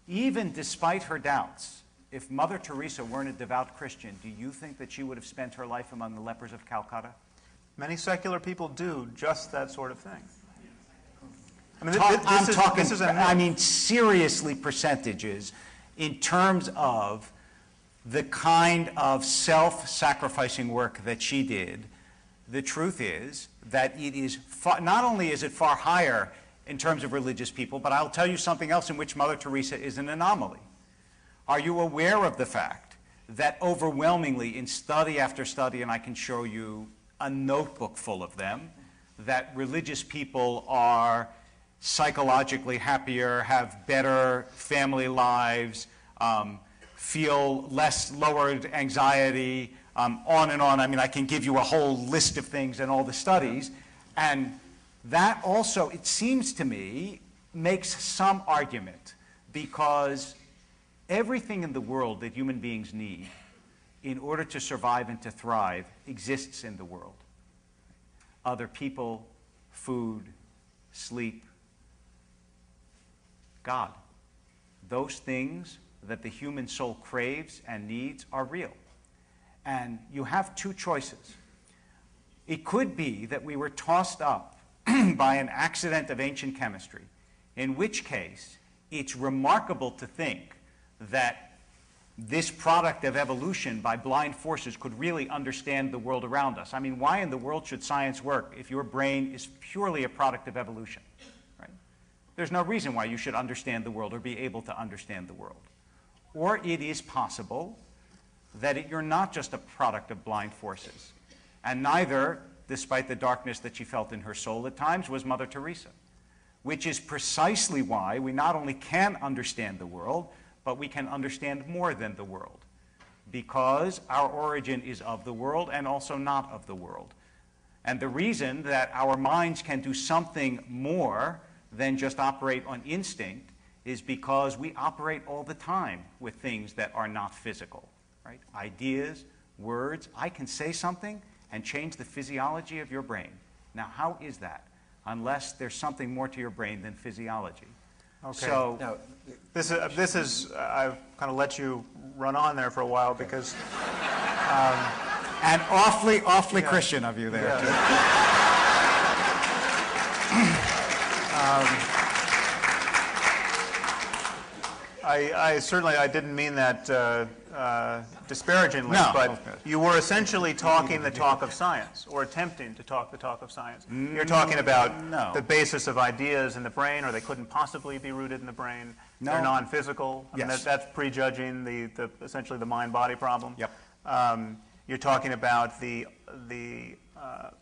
Even despite her doubts, if Mother Teresa weren't a devout Christian, do you think that she would have spent her life among the lepers of Calcutta? Many secular people do just that sort of thing. I mean, seriously percentages in terms of the kind of self-sacrificing work that she did. The truth is that it is not only is it far higher in terms of religious people, but I'll tell you something else in which Mother Teresa is an anomaly. Are you aware of the fact that overwhelmingly in study after study, and I can show you a notebook full of them, that religious people are psychologically happier, have better family lives, feel less lowered anxiety, on and on. I mean, I can give you a whole list of things in all the studies. And that also, it seems to me, makes some argument, because everything in the world that human beings need in order to survive and to thrive exists in the world. Other people, food, sleep, God. Those things that the human soul craves and needs are real. And you have two choices. It could be that we were tossed up by an accident of ancient chemistry, in which case it's remarkable to think that this product of evolution by blind forces could really understand the world around us. I mean, why in the world should science work if your brain is purely a product of evolution? Right? There's no reason why you should understand the world or be able to understand the world. Or it is possible that you're not just a product of blind forces. And neither, despite the darkness that she felt in her soul at times, was Mother Teresa. Which is precisely why we not only can understand the world, but we can understand more than the world. because our origin is of the world and also not of the world. And the reason that our minds can do something more than just operate on instinct is because we operate all the time with things that are not physical, right? Ideas, words. I can say something and change the physiology of your brain. Now, how is that? Unless there's something more to your brain than physiology. Okay. So, now, this is I've kind of let you run on there for a while because and awfully Christian of you there. I certainly didn't mean that disparagingly, No. but Okay. you were essentially talking the talk of science, or attempting to talk the talk of science. You're talking about No. the basis of ideas in the brain, or they couldn't possibly be rooted in the brain. No. They're non-physical. I mean, Yes. that's prejudging essentially the mind-body problem. Yep. You're talking about the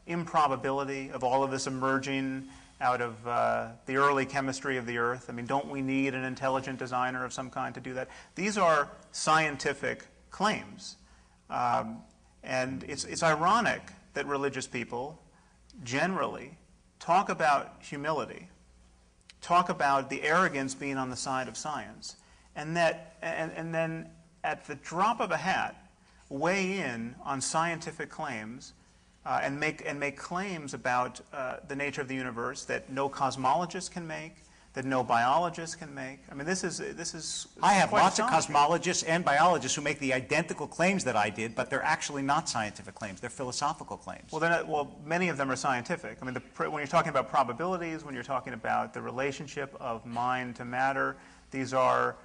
improbability of all of this emerging out of the early chemistry of the Earth. I mean, don't we need an intelligent designer of some kind to do that? These are scientific claims. And it's ironic that religious people generally talk about humility, talk about the arrogance being on the side of science, and then at the drop of a hat weigh in on scientific claims and make claims about the nature of the universe that no cosmologist can make, that no biologist can make. I mean, this is I have quite lots of astonishing. cosmologists and biologists who make the identical claims that I did, but they're actually not scientific claims. They're philosophical claims. Well, many of them are scientific. I mean, when you're talking about probabilities, when you're talking about the relationship of mind to matter, these are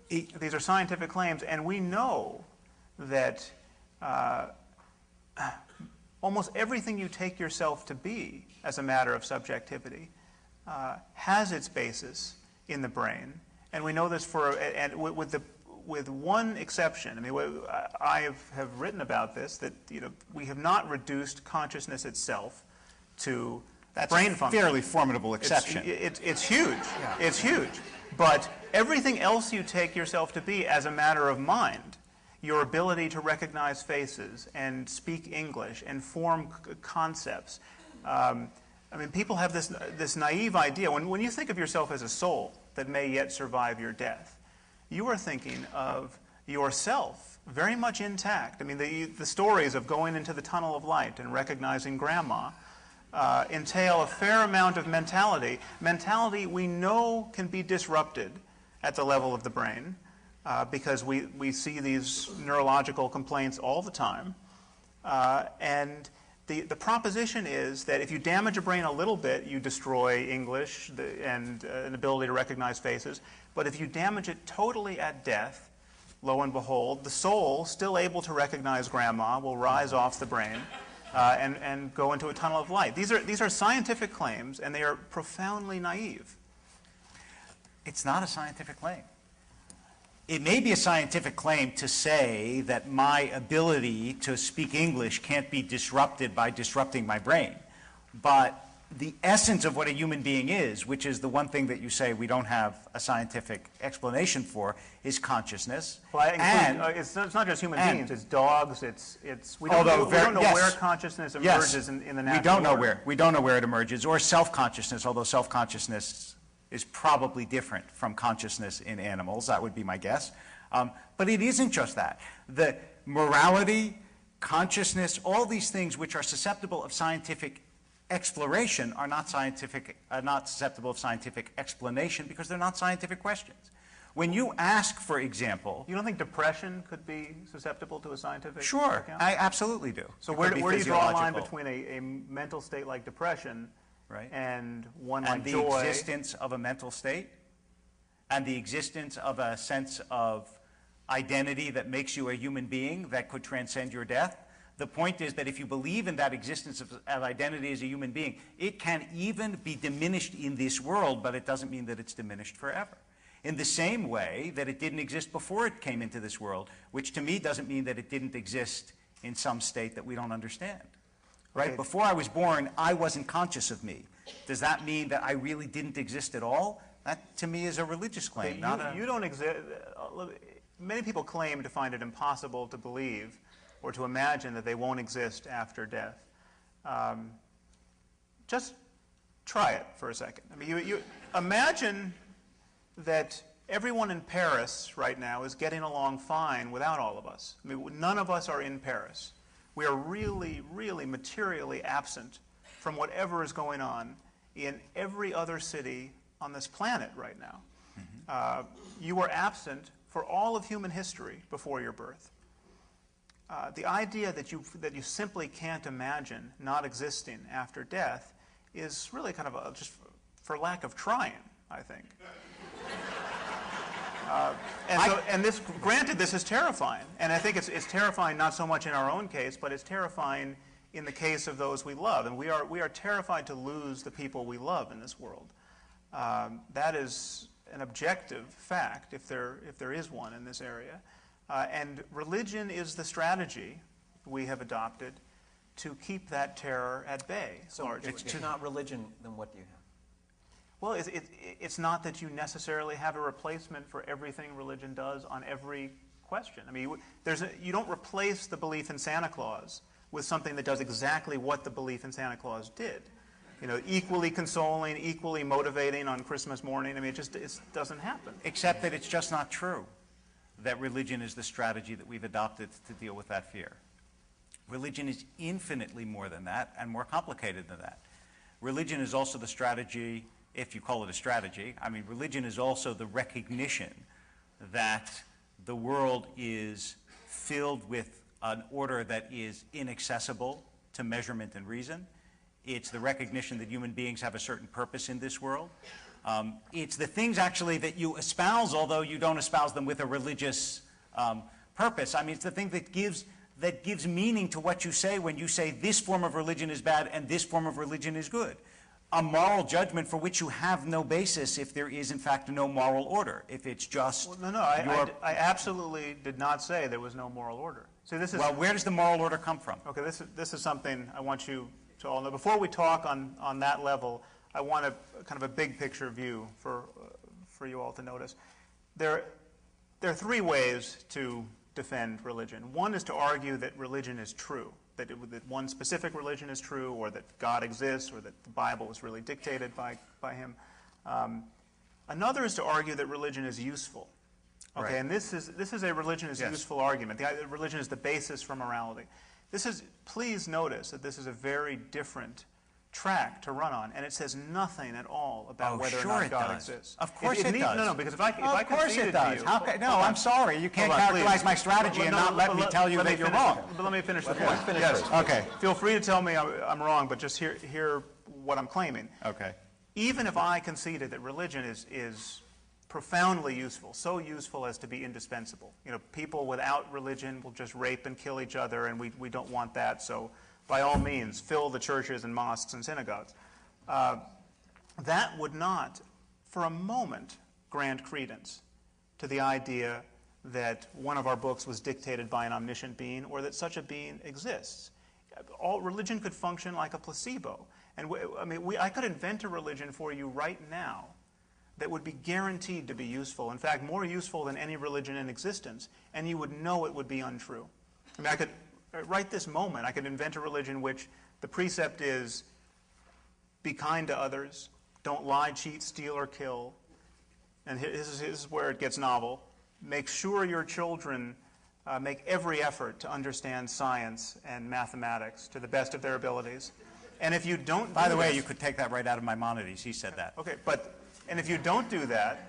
scientific claims, and we know that almost everything you take yourself to be as a matter of subjectivity has its basis in the brain, and we know this with one exception. I mean, I have written about this, that we have not reduced consciousness itself to That's brain a function. fairly formidable exception. It's huge. Yeah. It's huge. But everything else you take yourself to be as a matter of mind, your ability to recognize faces and speak English and form concepts. I mean, people have this naive idea. When you think of yourself as a soul that may yet survive your death, you are thinking of yourself very much intact. I mean, the stories of going into the tunnel of light and recognizing grandma entail a fair amount of mentality. Mentality we know can be disrupted at the level of the brain because we see these neurological complaints all the time. And the proposition is that if you damage a brain a little bit, you destroy English and an ability to recognize faces. But if you damage it totally at death, lo and behold, the soul, still able to recognize grandma, will rise off the brain and go into a tunnel of light. These are scientific claims, and they are profoundly naive. It's not a scientific claim. It may be a scientific claim to say that my ability to speak English can't be disrupted by disrupting my brain. But the essence of what a human being is, which is the one thing that you say we don't have a scientific explanation for, is consciousness. Well, it's not just human beings. It's dogs. We don't know where consciousness emerges in the natural world. We don't know where it emerges, or self-consciousness, although self-consciousness is probably different from consciousness in animals. That would be my guess. But it isn't just that. The morality, consciousness, all these things which are susceptible of scientific exploration are not susceptible of scientific explanation because they're not scientific questions. When you ask, for example... You don't think depression could be susceptible to a scientific Sure, account? I absolutely do. So where do you draw a line between a mental state like depression and one like joy? And the existence of a mental state, and the existence of a sense of identity that makes you a human being that could transcend your death? The point is that if you believe in that existence of identity as a human being, it can even be diminished in this world, but it doesn't mean that it's diminished forever. In the same way that it didn't exist before it came into this world, which to me doesn't mean that it didn't exist in some state that we don't understand. Right? Okay. Before I was born, I wasn't conscious of me. Does that mean that I really didn't exist at all? That, to me, is a religious claim, You don't exist. many people claim to find it impossible to believe or to imagine that they won't exist after death. Just try it for a second. I mean, you imagine that everyone in Paris right now is getting along fine without all of us. I mean, none of us are in Paris. We are really, really materially absent from whatever is going on in every other city on this planet right now. You were absent for all of human history before your birth. The idea that you simply can't imagine not existing after death is really kind of just for lack of trying, I think. Granted, this is terrifying, and I think it's terrifying not so much in our own case, but it's terrifying in the case of those we love, and we are terrified to lose the people we love in this world. That is an objective fact, if there is one in this area, and religion is the strategy we have adopted to keep that terror at bay. So if it's not religion, then what do you have? Well, it's not that you necessarily have a replacement for everything religion does on every question. I mean, you don't replace the belief in Santa Claus with something that does exactly what the belief in Santa Claus did. You know, equally consoling, equally motivating on Christmas morning. I mean, it doesn't happen. Except that it's just not true that religion is the strategy that we've adopted to deal with that fear. Religion is infinitely more than that and more complicated than that. Religion is also the strategy, if you call it a strategy. I mean, religion is also the recognition that the world is filled with an order that is inaccessible to measurement and reason. It's the recognition that human beings have a certain purpose in this world. It's the things actually that you espouse, although you don't espouse them with a religious purpose. I mean, it's the thing that gives meaning to what you say when you say this form of religion is bad and this form of religion is good. A moral judgment for which you have no basis if there is, in fact, no moral order. If it's just I absolutely did not say there was no moral order. So well, where does the moral order come from? Okay, this is something I want you to all know. Before we talk on that level, I want a kind of a big picture view for you all to notice. There are three ways to defend religion. One is to argue that religion is true, that one specific religion is true, or that God exists, or that the Bible was really dictated by him. Another is to argue that religion is useful. Okay, right. And this is a religion is useful argument. Religion is the basis for morality. Please notice that this is a very different track to run on, and it says nothing at all about whether or not God exists. Of course it does. No, because if I conceded to you... I'm sorry. You can't characterize my strategy and not let me tell you that you're wrong. But let me finish the point. Yes. Okay. Feel free to tell me I'm wrong, but just hear what I'm claiming. Okay. Even if I conceded that religion is profoundly useful, so useful as to be indispensable. You know, people without religion will just rape and kill each other, and we don't want that, so by all means, fill the churches and mosques and synagogues. That would not, for a moment, grant credence to the idea that one of our books was dictated by an omniscient being or that such a being exists. All religion could function like a placebo. And I could invent a religion for you right now that would be guaranteed to be useful, in fact, more useful than any religion in existence, and you would know it would be untrue. I mean, right this moment, I could invent a religion which the precept is be kind to others, don't lie, cheat, steal, or kill, and this is where it gets novel. Make sure your children make every effort to understand science and mathematics to the best of their abilities. And if you don't By the way, you could take that right out of Maimonides. He said that. Okay, and if you don't do that,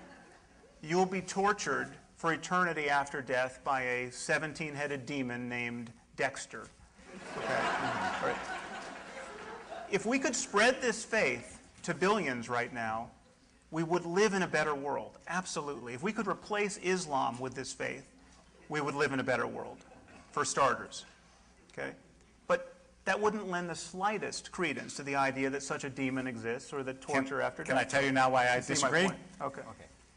you'll be tortured for eternity after death by a 17-headed demon named Dexter. Okay? Right. If we could spread this faith to billions right now, we would live in a better world. Absolutely. If we could replace Islam with this faith, we would live in a better world, for starters. Okay? But that wouldn't lend the slightest credence to the idea that such a demon exists or that torture after death. Can I tell you now why I disagree? Okay.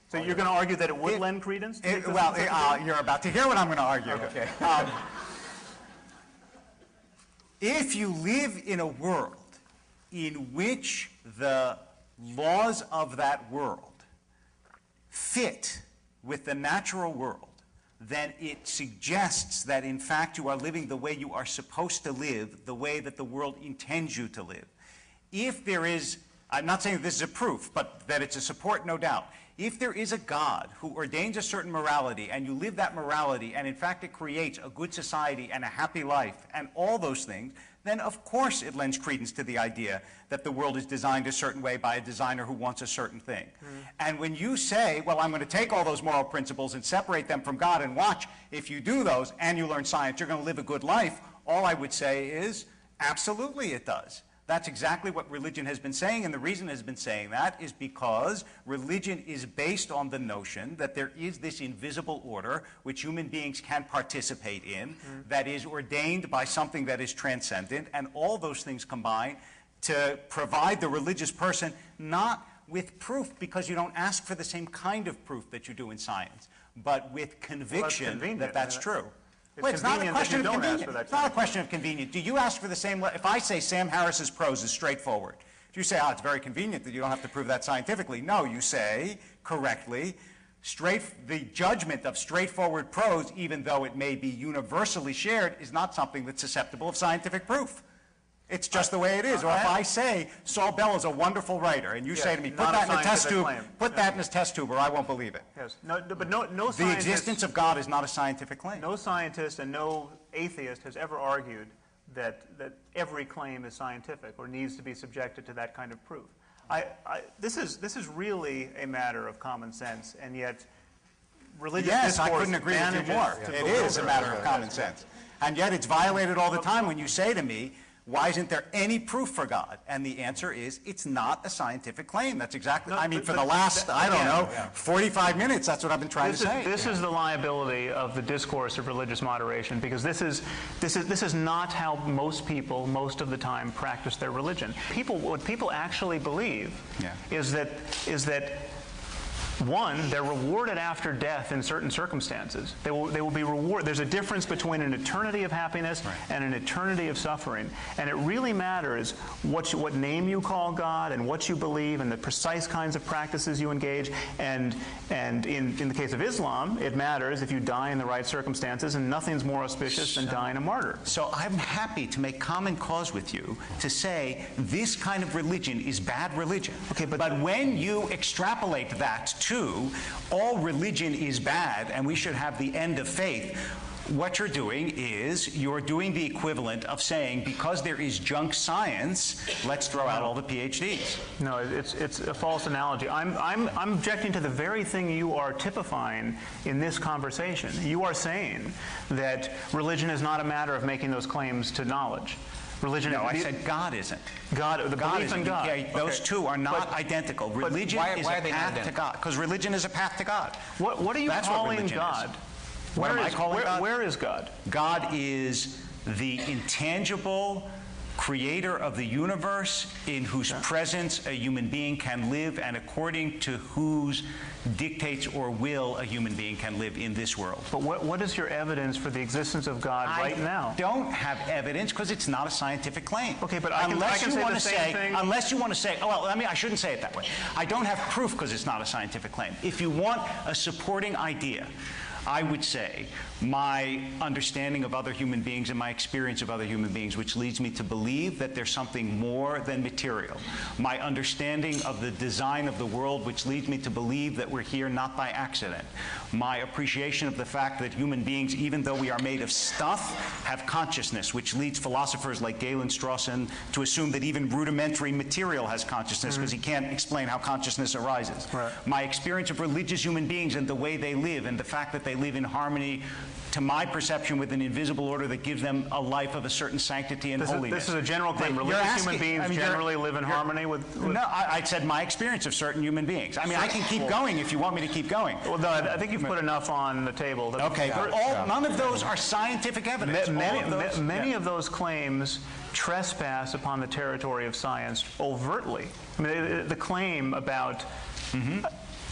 So you're going to argue that it would lend credence? You're about to hear what I'm going to argue. Okay. If you live in a world in which the laws of that world fit with the natural world, then it suggests that in fact you are living the way you are supposed to live, the way that the world intends you to live. If there is, I'm not saying that this is a proof, but that it's a support, no doubt. If there is a God who ordains a certain morality and you live that morality and in fact it creates a good society and a happy life and all those things, then of course it lends credence to the idea that the world is designed a certain way by a designer who wants a certain thing. And when you say, well, I'm going to take all those moral principles and separate them from God and watch, if you do those and you learn science, you're going to live a good life, all I would say is, absolutely it does. That's exactly what religion has been saying, and the reason it has been saying that is because religion is based on the notion that there is this invisible order which human beings can participate in, that is ordained by something that is transcendent, and all those things combine to provide the religious person not with proof, because you don't ask for the same kind of proof that you do in science, but with conviction that that's true. Well, it's not a question of convenience. It's not a question of convenience. Do you ask for the same? If I say Sam Harris's prose is straightforward, do you say, oh, it's very convenient that you don't have to prove that scientifically? No, you say correctly, the judgment of straightforward prose, even though it may be universally shared, is not something that's susceptible of scientific proof. It's just the way it is. Or if I say Saul Bell is a wonderful writer, and you say to me, put that in a test tube, put that in a test tube, or I won't believe it. Yes. But no scientist, the existence of God is not a scientific claim. No scientist and no atheist has ever argued that every claim is scientific or needs to be subjected to that kind of proof. This is really a matter of common sense, and yet religious discourse I couldn't agree with you more. It is a matter of common sense. And yet it's violated all the time when you say to me, why isn't there any proof for God? And the answer is, it's not a scientific claim. That's exactly, I mean, for the last, I don't know, 45 minutes, that's what I've been trying to say. This is the liability of the discourse of religious moderation, because this is not how most people, most of the time, practice their religion. What people actually believe is that one, they're rewarded after death in certain circumstances. They will be rewarded. There's a difference between an eternity of happiness and an eternity of suffering. And it really matters what name you call God and what you believe and the precise kinds of practices you engage. And in the case of Islam, it matters if you die in the right circumstances, and nothing's more auspicious than dying a martyr. So I'm happy to make common cause with you to say this kind of religion is bad religion. Okay, but when you extrapolate that to all religion is bad and we should have the end of faith, what you're doing is you're doing the equivalent of saying, because there is junk science, let's throw out all the PhDs. No, it's a false analogy. I'm objecting to the very thing you are typifying in this conversation. You are saying that religion is not a matter of making those claims to knowledge. Religion. No, I said God isn't. God, the God belief in God. Okay, those two are not identical. Religion is a path to God. Because religion is a path to God. What are you calling God? What am I calling God? Where is God? God is the intangible creator of the universe, in whose presence a human being can live, and according to whose dictates or will a human being can live in this world. But what is your evidence for the existence of God right now? I don't have evidence because it's not a scientific claim. Okay, but unless you want to say, unless you want to say, oh, well, I shouldn't say it that way. I don't have proof because it's not a scientific claim. If you want a supporting idea, I would say my understanding of other human beings and my experience of other human beings, which leads me to believe that there's something more than material. My understanding of the design of the world, which leads me to believe that we're here not by accident. My appreciation of the fact that human beings, even though we are made of stuff, have consciousness, which leads philosophers like Galen Strawson to assume that even rudimentary material has consciousness, because he can't explain how consciousness arises. Right. My experience of religious human beings and the way they live, and the fact that they live in harmony, to my perception, with an invisible order that gives them a life of a certain sanctity and holiness. This is a general claim. Religious human beings generally live in harmony with... No, I said my experience of certain human beings. I mean, I can keep going if you want me to keep going. Well, no, I think you've put enough on the table. Okay, none of those are scientific evidence. Many of those claims trespass upon the territory of science overtly. I mean, the claim about...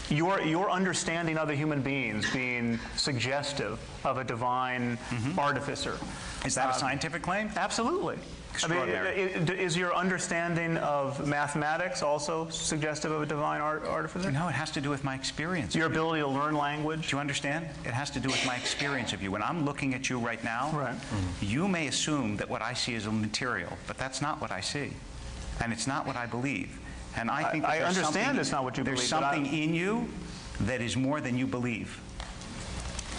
Your understanding other human beings being suggestive of a divine artificer. Is that a scientific claim? Absolutely. Extraordinary. Is your understanding of mathematics also suggestive of a divine artificer? No, it has to do with my experience. Your ability to learn language? Do you understand? It has to do with my experience of you. When I'm looking at you right now, Right. you may assume that what I see is material, but that's not what I see. And it's not what I believe. And I think that I there's understand something- it's not what you believe, There's but something in you that is more than you believe.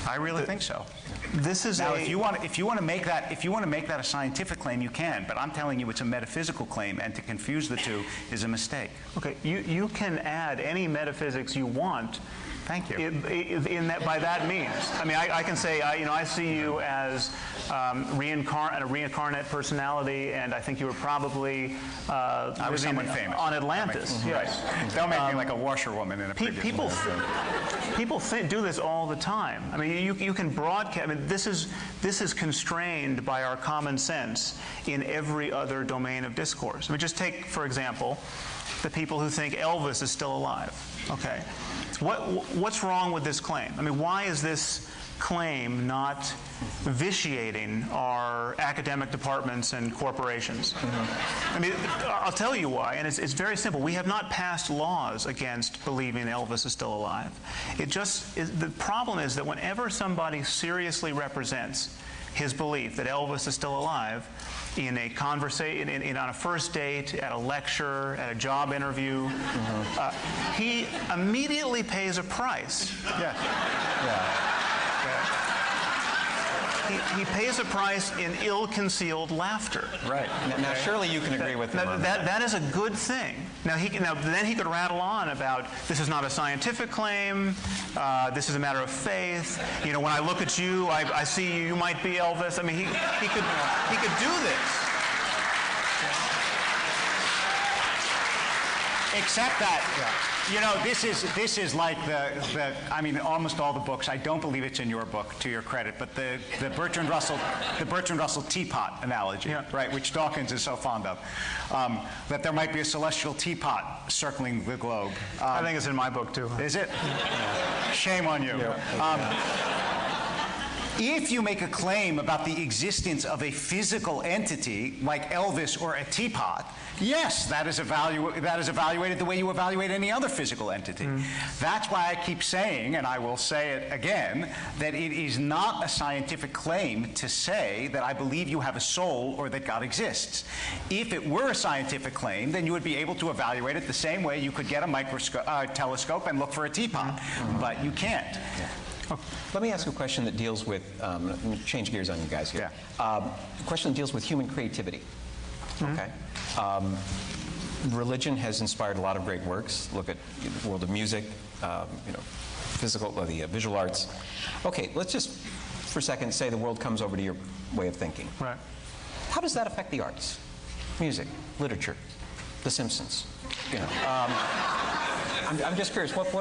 I really think so. This is Now, if you want to make that a scientific claim, you can. But I'm telling you, it's a metaphysical claim, and to confuse the two is a mistake. Okay, you can add any metaphysics you want. Thank you. In that, by that means, I mean, I can say, I see you as a reincarnate personality, and I think you were probably I was someone famous on Atlantis. Yes, Don't make me like a washerwoman in a previous people movie. do this all the time. I mean, you can broadcast. I mean, this is constrained by our common sense in every other domain of discourse. I mean, just take, for example, the people who think Elvis is still alive. Okay, what's wrong with this claim? I mean, why is this claim not vitiating our academic departments and corporations? I mean, I'll tell you why, and it's very simple. We have not passed laws against believing Elvis is still alive. The problem is that whenever somebody seriously represents his belief that Elvis is still alive, in a conversation, on a first date, at a lecture, at a job interview, he immediately pays a price. Yes. Yeah. He pays a price in ill-concealed laughter. Right. Now, surely you can agree with him on that. That is a good thing. Now, then he could rattle on about, this is not a scientific claim, this is a matter of faith. You know, when I look at you, I see you might be Elvis. I mean, he could do this. Except that, you know, this is like I mean, almost all the books. I don't believe it's in your book, to your credit, but the Bertrand Russell teapot analogy, right, which Dawkins is so fond of, that there might be a celestial teapot circling the globe. I think it's in my book too. Is it? Shame on you. If you make a claim about the existence of a physical entity like Elvis or a teapot, yes, that is evaluated the way you evaluate any other physical entity. That's why I keep saying, and I will say it again, that it is not a scientific claim to say that I believe you have a soul or that God exists. If it were a scientific claim, then you would be able to evaluate it the same way you could get a telescope and look for a teapot, but you can't. Let me ask you a question that deals with, let me change gears on you guys here. A question that deals with human creativity. Okay. Religion has inspired a lot of great works. Look at the world of music, you know, the visual arts. Okay, let's just for a second say the world comes over to your way of thinking. Right. How does that affect the arts? Music, literature, The Simpsons. You know, I'm just curious. What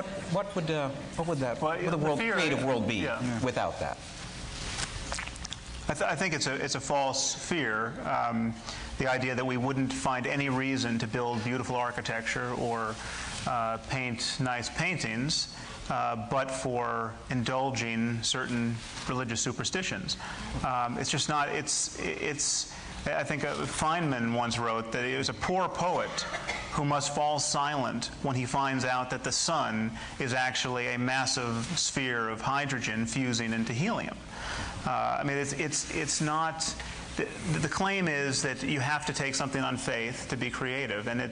would the creative world be without that? I think it's a false fear. The idea that we wouldn't find any reason to build beautiful architecture or paint nice paintings, but for indulging certain religious superstitions. It's just not. I think Feynman once wrote that it was a poor poet who must fall silent when he finds out that the sun is actually a massive sphere of hydrogen fusing into helium. I mean, it's not. The claim is that you have to take something on faith to be creative, and I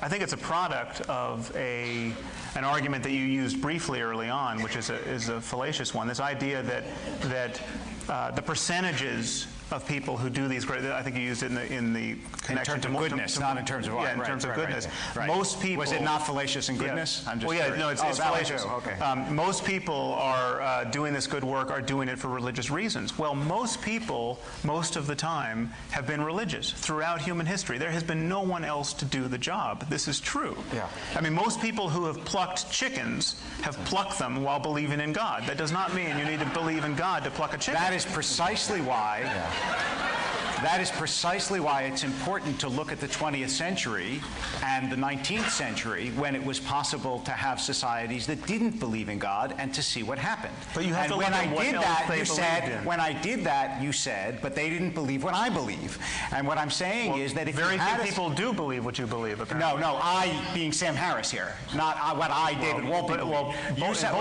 think it's a product of an argument that you used briefly early on, which is a fallacious one. This idea that the percentages of people who do these great, I think you used it in the connection in terms of goodness, not in terms of art. Yeah, in terms of goodness. Right. Most people. Was it not fallacious in goodness? I'm just curious. No, it's fallacious. Okay. Most people are doing this good work are doing it for religious reasons. Well, most people, most of the time, have been religious throughout human history. There has been no one else to do the job. This is true. Yeah. I mean, most people who have plucked chickens have plucked them while believing in God. That does not mean you need to believe in God to pluck a chicken. That is precisely why. That is precisely why it's important to look at the 20th century and the 19th century, when it was possible to have societies that didn't believe in God, and to see what happened. But you have to look at what else they believed in. When I did that, you said, but they didn't believe what I believe. And what I'm saying is that if very you had few people do believe what you believe, apparently. No, I being Sam Harris here, not what I, David Wolpe, believe. You said,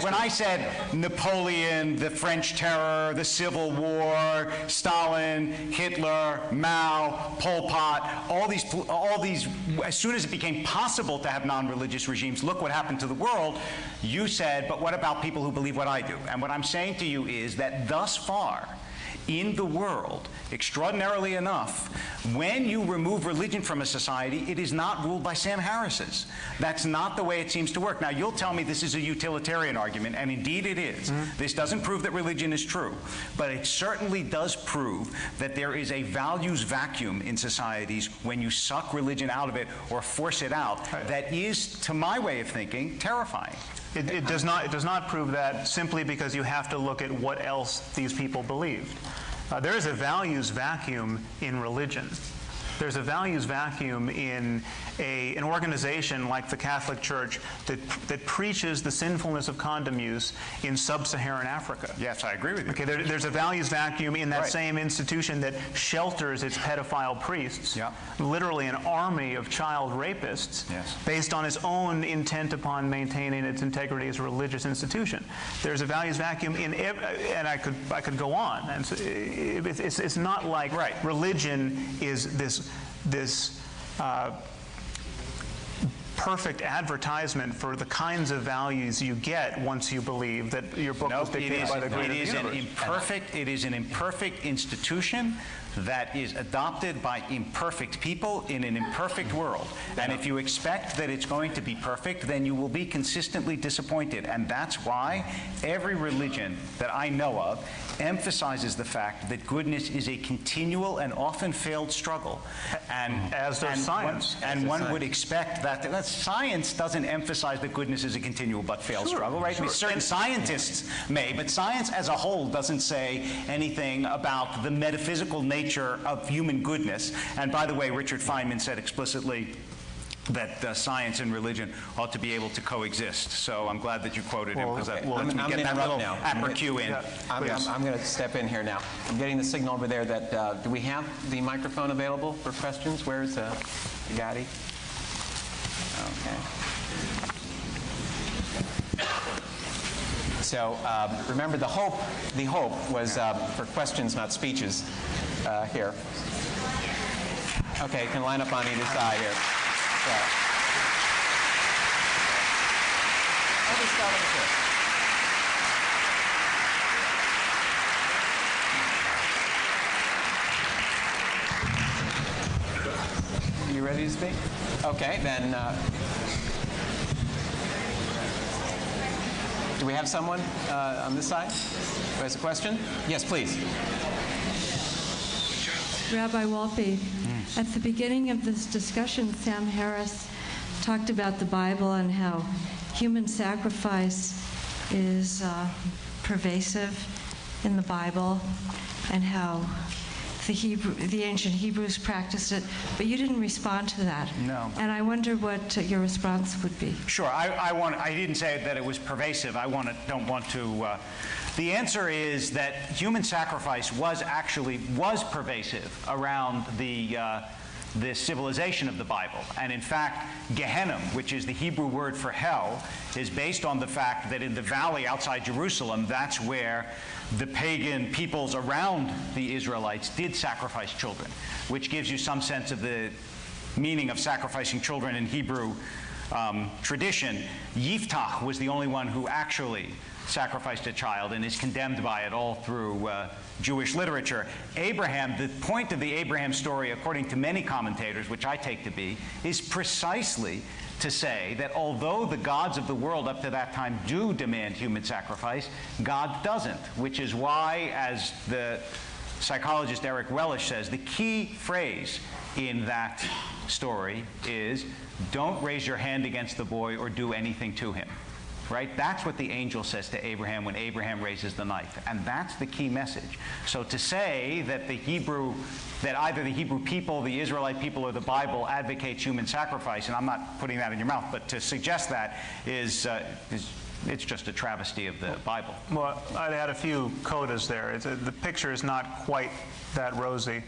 when I said Napoleon, the French Terror, the Civil War, Stalin, Hitler, Mao, Pol Pot, all these, as soon as it became possible to have non-religious regimes, look what happened to the world. You said, but what about people who believe what I do? And what I'm saying to you is that thus far, in the world, extraordinarily enough, when you remove religion from a society, it is not ruled by Sam Harris's. That's not the way it seems to work. Now, you'll tell me this is a utilitarian argument, and indeed it is. This doesn't prove that religion is true, but it certainly does prove that there is a values vacuum in societies when you suck religion out of it or force it out that is, to my way of thinking, terrifying. It does not prove that simply because you have to look at what else these people believed. There is a values vacuum in religion. There's a values vacuum in an organization like the Catholic Church that preaches the sinfulness of condom use in sub-Saharan Africa. Yes, I agree with you. Okay, there's a values vacuum in that same institution that shelters its pedophile priests, literally an army of child rapists, based on its own intent upon maintaining its integrity as a religious institution. There's a values vacuum in, and I could go on. And so it's not like religion is this perfect advertisement for the kinds of values you get once you believe that your book was dictated by the greater universe. It is an imperfect institution that is adopted by imperfect people in an imperfect world. And if you expect that it's going to be perfect, then you will be consistently disappointed. And that's why every religion that I know of emphasizes the fact that goodness is a continual and often failed struggle. And as does science. One would expect that science doesn't emphasize that goodness is a continual but failed struggle, right? I mean, certain scientists may, but science as a whole doesn't say anything about the metaphysical nature of human goodness. And by the way, Richard Feynman said explicitly that science and religion ought to be able to coexist. So I'm glad that you quoted him, because that lets me get that little appercue in. I'm going to step in here now. I'm getting the signal over there that, do we have the microphone available for questions? Where's Gatti? Okay. So remember, the hope was for questions, not speeches here. Okay, you can line up on either side here. So. I'll just start over here. You ready to speak? Okay, then. Do we have someone on this side who has a question? Yes, please. Rabbi Wolpe, at the beginning of this discussion, Sam Harris talked about the Bible and how human sacrifice is pervasive in the Bible, and how the ancient Hebrews practiced it, but you didn't respond to that. No. And I wonder what your response would be. Sure. I didn't say that it was pervasive. Don't want to. The answer is that human sacrifice was pervasive around the civilization of the Bible. And in fact, Gehenna, which is the Hebrew word for hell, is based on the fact that in the valley outside Jerusalem, that's where the pagan peoples around the Israelites did sacrifice children, which gives you some sense of the meaning of sacrificing children in Hebrew tradition. Yiftach was the only one who actually sacrificed a child and is condemned by it all through Jewish literature. Abraham, the point of the Abraham story, according to many commentators, which I take to be, is precisely to say that although the gods of the world up to that time do demand human sacrifice, God doesn't, which is why, as the psychologist Eric Wellish says, the key phrase in that story is, don't raise your hand against the boy or do anything to him. right? That's what the angel says to Abraham when Abraham raises the knife. And that's the key message. So to say that either the Hebrew people, the Israelite people, or the Bible advocates human sacrifice, and I'm not putting that in your mouth, but to suggest that is it's just a travesty of the Bible. Well, I'd add a few codas there. The picture is not quite that rosy.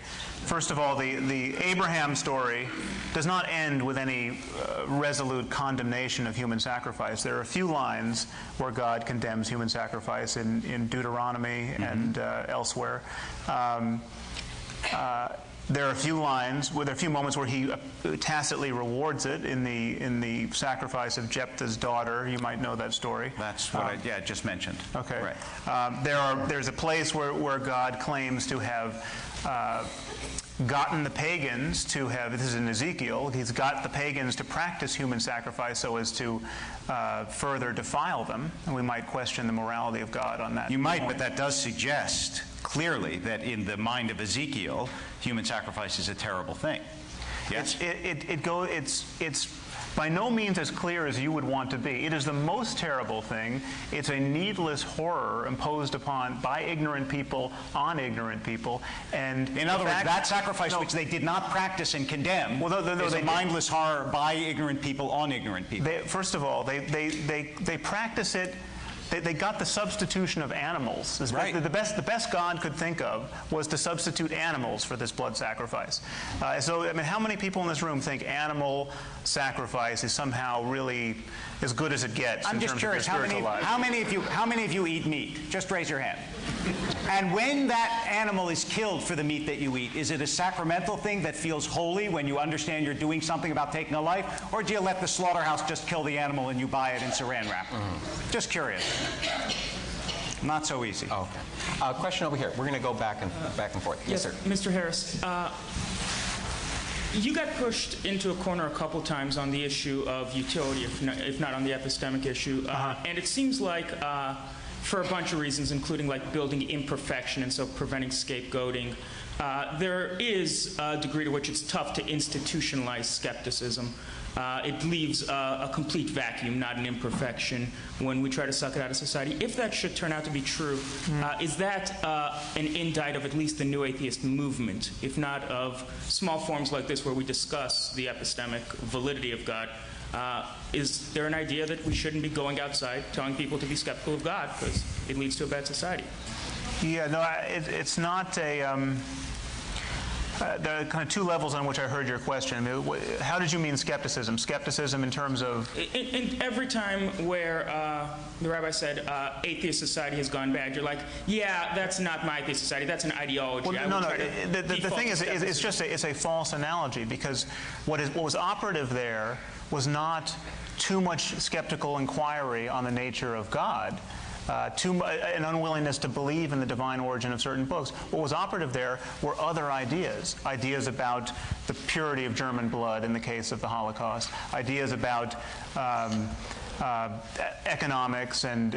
First of all, the Abraham story does not end with any resolute condemnation of human sacrifice. There are a few lines where God condemns human sacrifice in Deuteronomy and elsewhere. There are a few moments where he tacitly rewards it in the sacrifice of Jephthah's daughter. You might know that story. That's what I just mentioned. Okay. Right. There's a place where God claims to have gotten the pagans to have, this is in Ezekiel, he's got the pagans to practice human sacrifice so as to further defile them. And we might question the morality of God on that. You might, but that does suggest clearly that in the mind of Ezekiel, human sacrifice is a terrible thing. Yes? It's by no means as clear as you would want to be. It is the most terrible thing. It's a needless horror imposed upon by ignorant people on ignorant people. And in other words, that sacrifice which they did not practice and condemn is a mindless horror by ignorant people on ignorant people. First of all, they practice it. They got the substitution of animals. Right. The best God could think of was to substitute animals for this blood sacrifice. So, I mean, how many people in this room think animal sacrifice is somehow really as good as it gets? I'm just curious, how many of you eat meat? Just raise your hand. And when that animal is killed for the meat that you eat, is it a sacramental thing that feels holy when you understand you're doing something about taking a life? Or do you let the slaughterhouse just kill the animal and you buy it in saran wrap? Just curious. Not so easy. Oh, okay. Question over here. We're going to go back and forth. Yes, sir. Mr. Harris, you got pushed into a corner a couple times on the issue of utility, if not on the epistemic issue. And it seems like for a bunch of reasons, including like building imperfection and so preventing scapegoating, there is a degree to which it's tough to institutionalize skepticism. It leaves a complete vacuum, not an imperfection, when we try to suck it out of society. If that should turn out to be true, is that an indict of at least the New Atheist movement, if not of small forms like this where we discuss the epistemic validity of God? Is there an idea that we shouldn't be going outside telling people to be skeptical of God because it leads to a bad society? Yeah, no, it's not a... there are kind of two levels on which I heard your question. I mean, how did you mean skepticism? Skepticism in terms of... In every time where the rabbi said atheist society has gone bad, you're like, yeah, that's not my atheist society. That's an ideology. Well, no. The thing is, it's a false analogy because what was operative there was not too much skeptical inquiry on the nature of God. An unwillingness to believe in the divine origin of certain books. What was operative there were other ideas about the purity of German blood in the case of the Holocaust, ideas about economics and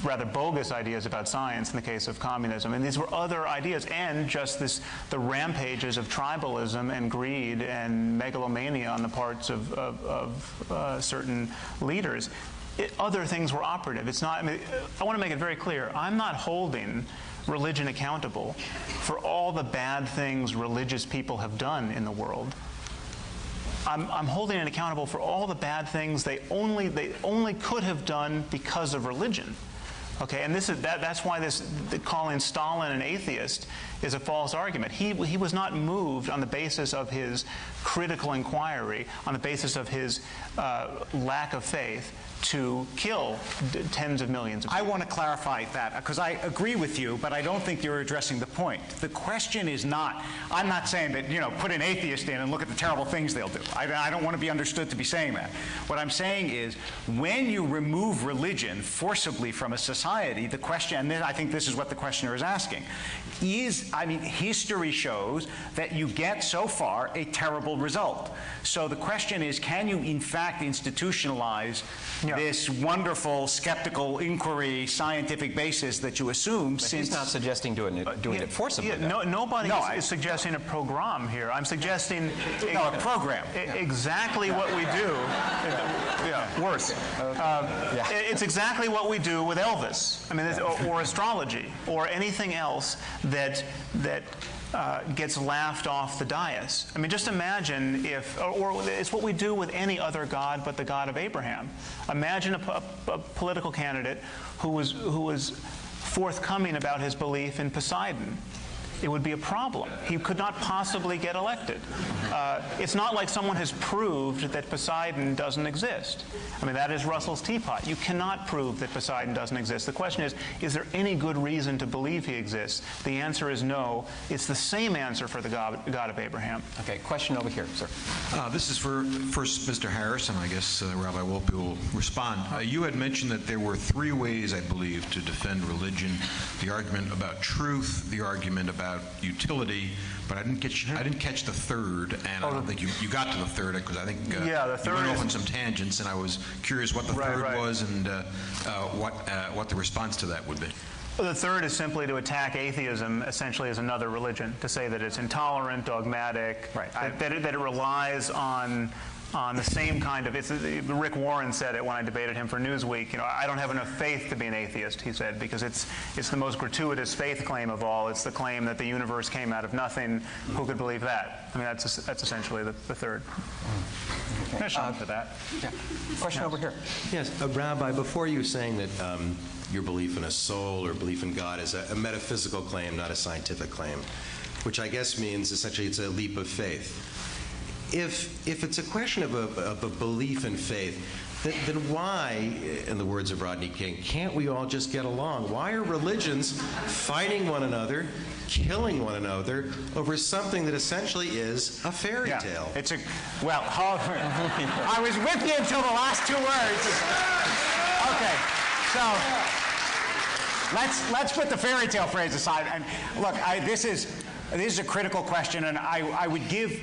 rather bogus ideas about science in the case of communism. And these were other ideas, and just the rampages of tribalism and greed and megalomania on the parts of certain leaders. Other things were operative. It's not. I mean, I want to make it very clear. I'm not holding religion accountable for all the bad things religious people have done in the world. I'm holding it accountable for all the bad things they only could have done because of religion. Okay, and that's why calling Stalin an atheist is a false argument. He was not moved on the basis of his critical inquiry, on the basis of his lack of faith, to kill tens of millions of people. I want to clarify that because I agree with you, but I don't think you're addressing the point. The question is not, I'm not saying that, put an atheist in and look at the terrible things they'll do. I don't want to be understood to be saying that. What I'm saying is when you remove religion forcibly from a society, the question, and I think this is what the questioner is asking, history shows that you get so far a terrible result. So the question is, can you in fact institutionalize this wonderful skeptical inquiry scientific basis that you assume. But he's not suggesting doing it forcibly. Nobody is suggesting a program here. I'm suggesting a program. Exactly what we do. Worse. It's exactly what we do with Elvis. I mean, or astrology, or anything else that gets laughed off the dais. I mean, just imagine if, or it's what we do with any other god but the God of Abraham. Imagine a political candidate who was forthcoming about his belief in Poseidon. It would be a problem. He could not possibly get elected. It's not like someone has proved that Poseidon doesn't exist. I mean, that is Russell's teapot. You cannot prove that Poseidon doesn't exist. The question is there any good reason to believe he exists? The answer is no. It's the same answer for the God of Abraham. Okay, question over here, sir. This is for first Mr. Harris, and I guess Rabbi Wolpe will respond. You had mentioned that there were 3 ways, I believe, to defend religion: the argument about truth, the argument about utility, but I didn't catch the third, and I don't think you got to the third, because I think the third you went off on some tangents, and I was curious what the third was and what the response to that would be. The third is simply to attack atheism essentially as another religion, to say that it's intolerant, dogmatic, that it relies on the same kind of, Rick Warren said it when I debated him for Newsweek, I don't have enough faith to be an atheist, he said, because it's the most gratuitous faith claim of all. It's the claim that the universe came out of nothing. Who could believe that? I mean, that's essentially the third. Okay. For that. Yeah. Question over here. Yes, Rabbi, before you were saying that your belief in a soul or belief in God is a metaphysical claim, not a scientific claim, which I guess means essentially it's a leap of faith. If it's a question of a belief in faith, then why, in the words of Rodney King, can't we all just get along? Why are religions fighting one another, killing one another over something that essentially is a fairy tale? It's I was with you until the last 2 words. Okay, so let's put the fairy tale phrase aside. And look, this is a critical question, and I would give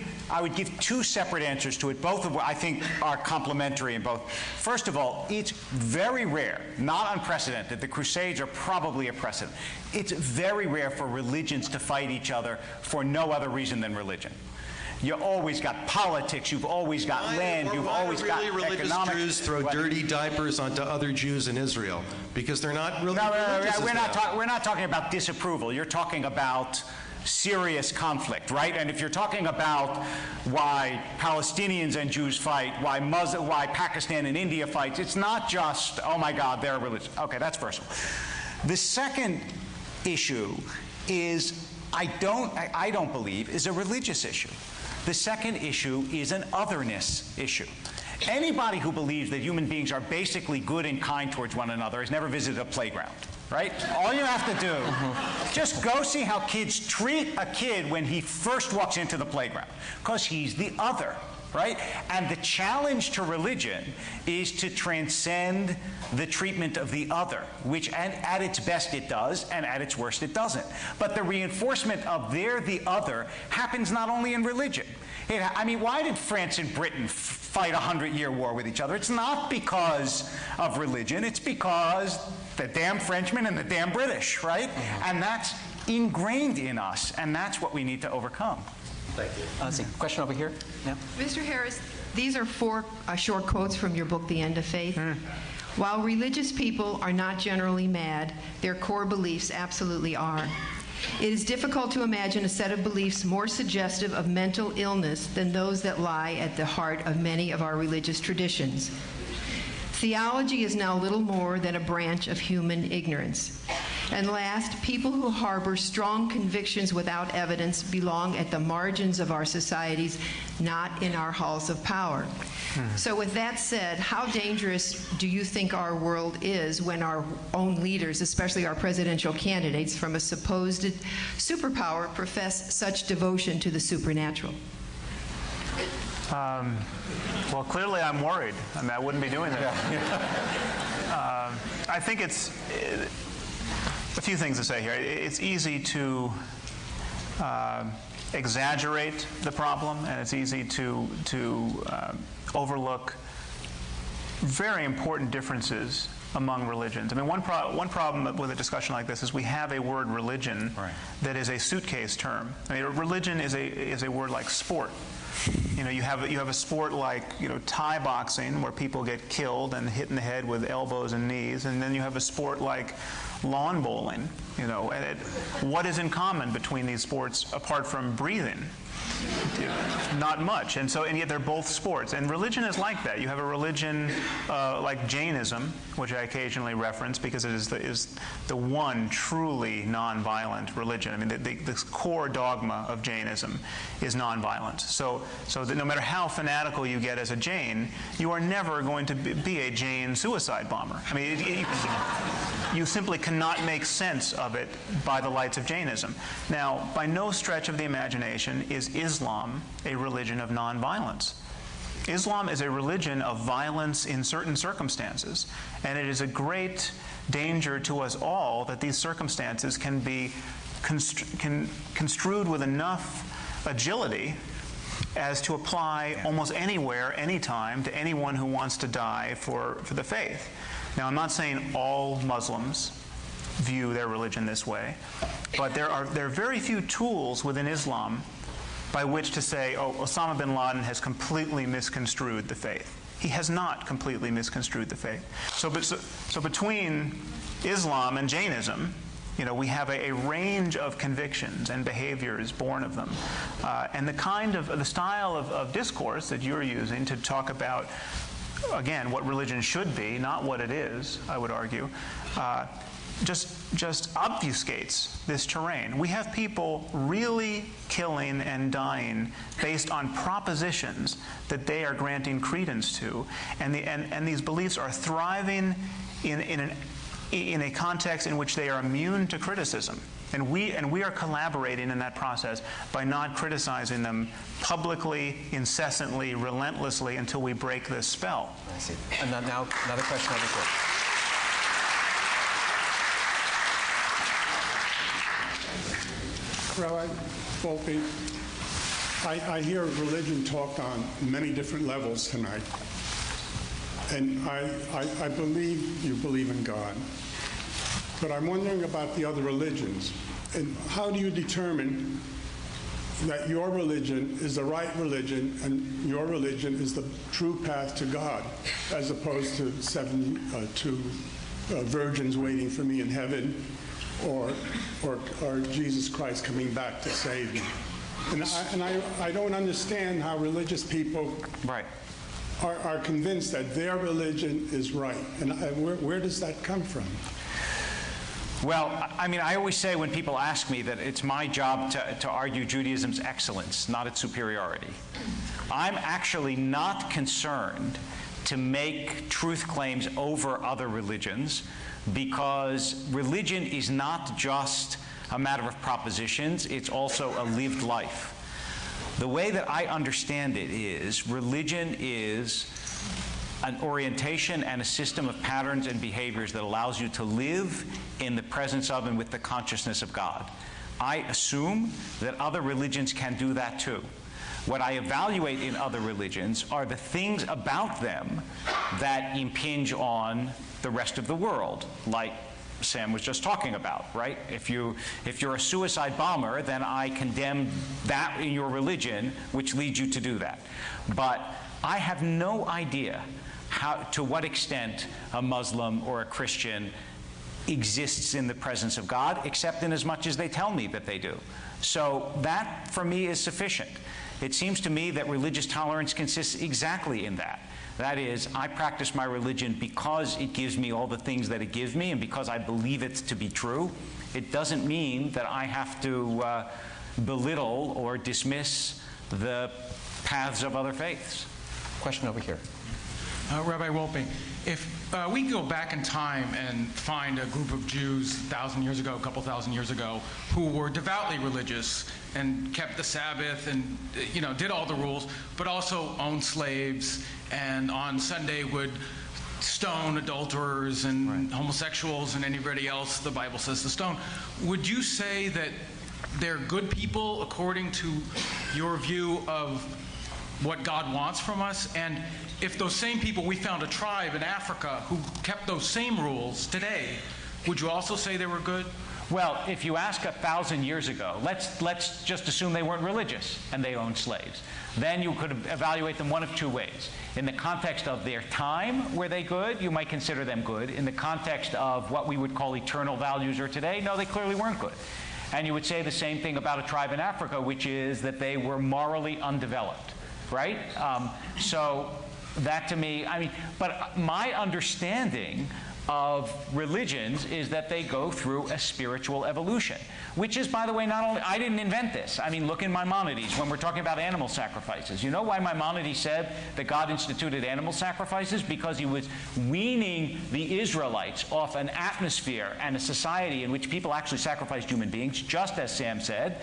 2 separate answers to it, both of which I think are complementary in both. First of all, it's very rare, not unprecedented. The Crusades are probably a precedent. It's very rare for religions to fight each other for no other reason than religion. You always got politics, you've always got land, you've always got religious economics. Jews throw dirty diapers onto other Jews in Israel because they're not really religious. We're not talking about disapproval. You're talking about serious conflict, right? And if you're talking about why Palestinians and Jews fight, why Pakistan and India fight, it's not just, oh my God, they're religious. Okay, that's first of all. The second issue is, I don't believe, is a religious issue. The second issue is an otherness issue. Anybody who believes that human beings are basically good and kind towards one another has never visited a playground. Right? All you have to do, just go see how kids treat a kid when he first walks into the playground, because he's the other, right? And the challenge to religion is to transcend the treatment of the other, which at its best it does, and at its worst it doesn't. But the reinforcement of they're the other happens not only in religion. I mean, why did France and Britain fight a 100-year war with each other? It's not because of religion. It's because the damn Frenchmen and the damn British, right? And that's ingrained in us, and that's what we need to overcome. Thank you. Let's see. Question over here. Yeah. Mr. Harris, these are 4 short quotes from your book, The End of Faith. While religious people are not generally mad, their core beliefs absolutely are. It is difficult to imagine a set of beliefs more suggestive of mental illness than those that lie at the heart of many of our religious traditions. Theology is now little more than a branch of human ignorance. And last, people who harbor strong convictions without evidence belong at the margins of our societies, not in our halls of power. So with that said, how dangerous do you think our world is when our own leaders, especially our presidential candidates from a supposed superpower, profess such devotion to the supernatural? Well, clearly I'm worried. I mean, I wouldn't be doing that. I think it's a few things to say here. It's easy to exaggerate the problem, and it's easy to overlook very important differences among religions. I mean, one problem with a discussion like this is we have a word religion that is a suitcase term. I mean, religion is a word like sport. You know, you have a sport like, you know, Thai boxing, where people get killed and hit in the head with elbows and knees, and then you have a sport like lawn bowling. You know, what is in common between these sports apart from breathing? Not much. And yet they're both sports. And religion is like that. You have a religion like Jainism, which I occasionally reference because it is the one truly nonviolent religion. I mean, the core dogma of Jainism is nonviolence. So that no matter how fanatical you get as a Jain, you are never going to be a Jain suicide bomber. I mean, you simply cannot make sense of it by the lights of Jainism. Now, by no stretch of the imagination is Islam a religion of nonviolence. Islam is a religion of violence in certain circumstances, and it is a great danger to us all that these circumstances can be construed with enough agility as to apply almost anywhere, anytime, to anyone who wants to die for the faith. Now, I'm not saying all Muslims view their religion this way, but there are very few tools within Islam by which to say, oh, Osama bin Laden has completely misconstrued the faith. He has not completely misconstrued the faith. So between Islam and Jainism, you know, we have a range of convictions and behaviors born of them. And the style of discourse that you're using to talk about, again, what religion should be, not what it is, I would argue, just obfuscates this terrain. We have people really killing and dying based on propositions that they are granting credence to, and these beliefs are thriving in a context in which they are immune to criticism. And we are collaborating in that process by not criticizing them publicly, incessantly, relentlessly until we break this spell. I see. And now another question over here. Rabbi Wolpe, I hear religion talked on many different levels tonight. And I believe you believe in God. But I'm wondering about the other religions. And how do you determine that your religion is the right religion and your religion is the true path to God, as opposed to virgins waiting for me in heaven, or Jesus Christ coming back to save me? And I don't understand how religious people are convinced that their religion is right. And where does that come from? Well, I mean, I always say when people ask me that it's my job to argue Judaism's excellence, not its superiority. I'm actually not concerned to make truth claims over other religions, because religion is not just a matter of propositions, it's also a lived life. The way that I understand it is, religion is an orientation and a system of patterns and behaviors that allows you to live in the presence of and with the consciousness of God. I assume that other religions can do that too. What I evaluate in other religions are the things about them that impinge on the rest of the world, like Sam was just talking about, right? If you're a suicide bomber, then I condemn that in your religion, which leads you to do that. But I have no idea to what extent a Muslim or a Christian exists in the presence of God, except in as much as they tell me that they do. So that, for me, is sufficient. It seems to me that religious tolerance consists exactly in that. That is, I practice my religion because it gives me all the things that it gives me and because I believe it to be true. It doesn't mean that I have to belittle or dismiss the paths of other faiths. Question over here. Rabbi Wolpe, if we go back in time and find a group of Jews 1,000 years ago, a couple thousand years ago, who were devoutly religious and kept the Sabbath and did all the rules, but also owned slaves and on Sunday would stone adulterers and homosexuals and anybody else the Bible says to stone, would you say that they're good people according to your view of what God wants from us? And if those same people, we found a tribe in Africa who kept those same rules today, would you also say they were good? Well, if you ask 1,000 years ago, let's just assume they weren't religious and they owned slaves. Then you could evaluate them one of two ways. In the context of their time, were they good? You might consider them good. In the context of what we would call eternal values or today, no, they clearly weren't good. And you would say the same thing about a tribe in Africa, which is that they were morally undeveloped, right? So that to me, I mean, but my understanding of religions is that they go through a spiritual evolution, which is, by the way, not only, I didn't invent this. I mean, look in Maimonides when we're talking about animal sacrifices. You know why Maimonides said that God instituted animal sacrifices? Because he was weaning the Israelites off an atmosphere and a society in which people actually sacrificed human beings, just as Sam said,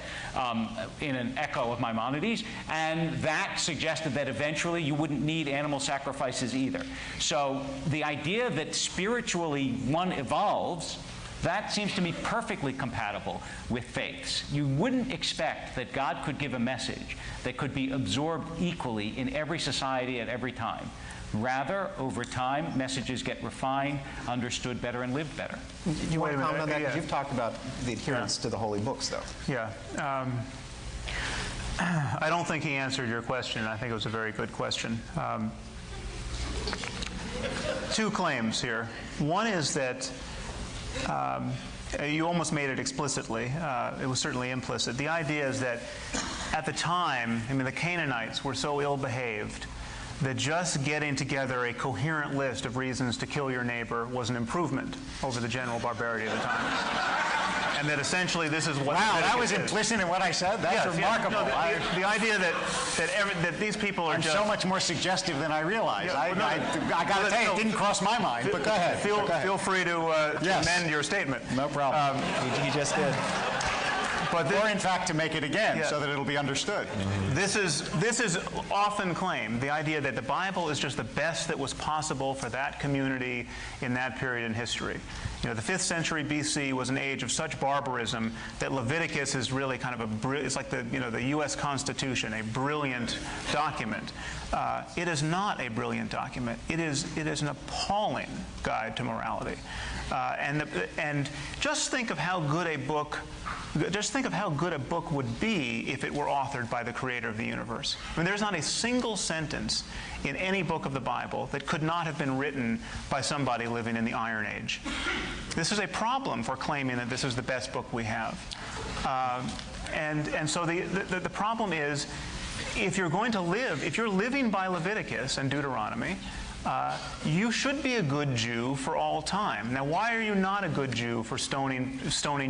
in an echo of Maimonides, and that suggested that eventually you wouldn't need animal sacrifices either. So the idea that spiritually one evolves, that seems to me perfectly compatible with faiths. You wouldn't expect that God could give a message that could be absorbed equally in every society at every time. Rather, over time, messages get refined, understood better, and lived better. You want to comment on that? Because you've talked about the adherence to the holy books, though. Yeah. I don't think he answered your question. I think it was a very good question. Two claims here. One is that you almost made it explicitly. It was certainly implicit. The idea is that at the time, I mean, the Canaanites were so ill-behaved that just getting together a coherent list of reasons to kill your neighbor was an improvement over the general barbarity of the time. And that essentially this is what... Wow, that was implicit in what I said? That's remarkable. Yeah, no, the idea that these people are so much more suggestive than I realized. Yeah, I got to tell you, it didn't cross my mind, but go ahead. Feel free to amend your statement. No problem. He just did. Or in fact to make it again, so that it'll be understood. This is often claimed, the idea that the Bible is just the best that was possible for that community in that period in history. You know, the 5th century BC was an age of such barbarism that Leviticus is really kind of it's like the U.S. Constitution, a brilliant document. It is not a brilliant document. It is an appalling guide to morality. And just think of how good a book. Just think of how good a book would be if it were authored by the creator of the universe. I mean, there's not a single sentence in any book of the Bible that could not have been written by somebody living in the Iron Age. This is a problem for claiming that this is the best book we have. And so the problem is, if you're living by Leviticus and Deuteronomy, you should be a good Jew for all time. Now, why are you not a good Jew for stoning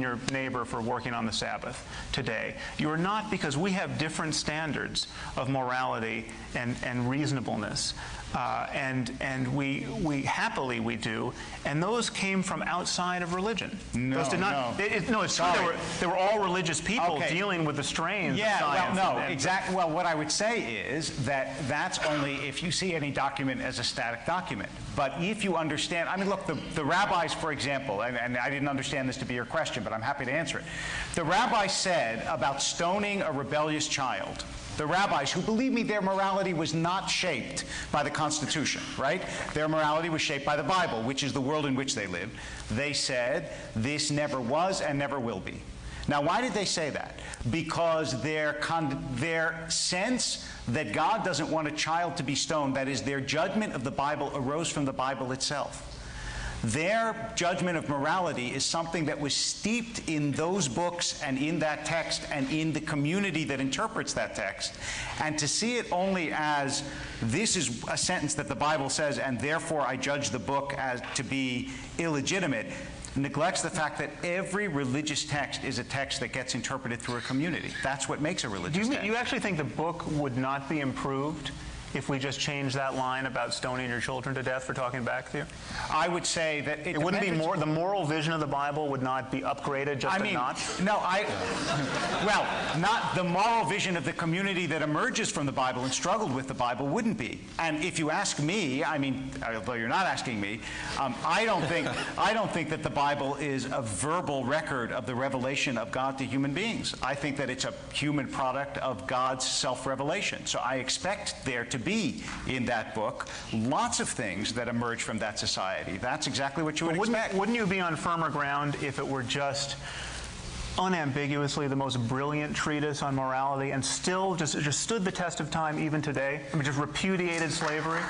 your neighbor for working on the Sabbath today? You are not, because we have different standards of morality and reasonableness. And we happily we do, and those came from outside of religion. Those did not. No, it's true. They were all religious people dealing with the strains of science. Well, no, exactly. Well, what I would say is that that's only if you see any document as a static document. But if you understand, I mean, look, the rabbis, for example, and I didn't understand this to be your question, but I'm happy to answer it. The rabbis said about stoning a rebellious child. The rabbis, who, believe me, their morality was not shaped by the Constitution, right? Their morality was shaped by the Bible, which is the world in which they lived. They said, this never was and never will be. Now, why did they say that? Because their sense that God doesn't want a child to be stoned, that is, their judgment of the Bible arose from the Bible itself. Their judgment of morality is something that was steeped in those books and in that text and in the community that interprets that text. And to see it only as this is a sentence that the Bible says and therefore I judge the book as to be illegitimate neglects the fact that every religious text is a text that gets interpreted through a community. That's what makes a religious text. You actually think the book would not be improved if we just change that line about stoning your children to death for talking back to you? I would say that it wouldn't be more. The moral vision of the Bible would not be upgraded just a notch. No, well, not the moral vision of the community that emerges from the Bible and struggled with the Bible wouldn't be. And if you ask me, I mean, although you're not asking me, I don't think that the Bible is a verbal record of the revelation of God to human beings. I think that it's a human product of God's self-revelation. So I expect there to be in that book lots of things that emerge from that society. That's exactly what you would expect. Wouldn't you be on firmer ground if it were just unambiguously the most brilliant treatise on morality and still just stood the test of time even today? I mean, just repudiated slavery?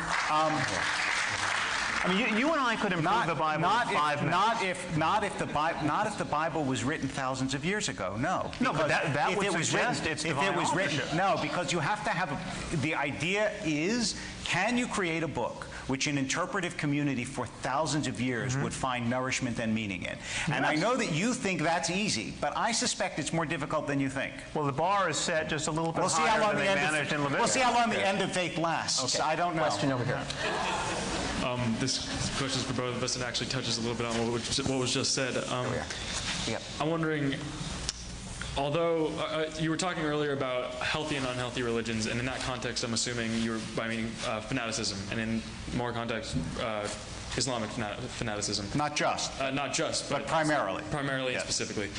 I mean, you and I could improve the Bible in 5 minutes. Not if the Bible was written thousands of years ago. No. No, but that would suggest it's divine authorship. No, because you have to have the idea is, can you create a book which an interpretive community for thousands of years would find nourishment and meaning in? And I know that you think that's easy, but I suspect it's more difficult than you think. Well, the bar is set just a little bit higher than they managed in Leviticus. We'll see how long the end of faith lasts. Okay. I don't know. Question over here. This question is for both of us and actually touches a little bit on what was just said. I'm wondering, although you were talking earlier about healthy and unhealthy religions, and in that context, I'm assuming you were by meaning fanaticism, and in more context, Islamic fanaticism. Not just. Not just. But primarily. Primarily and specifically.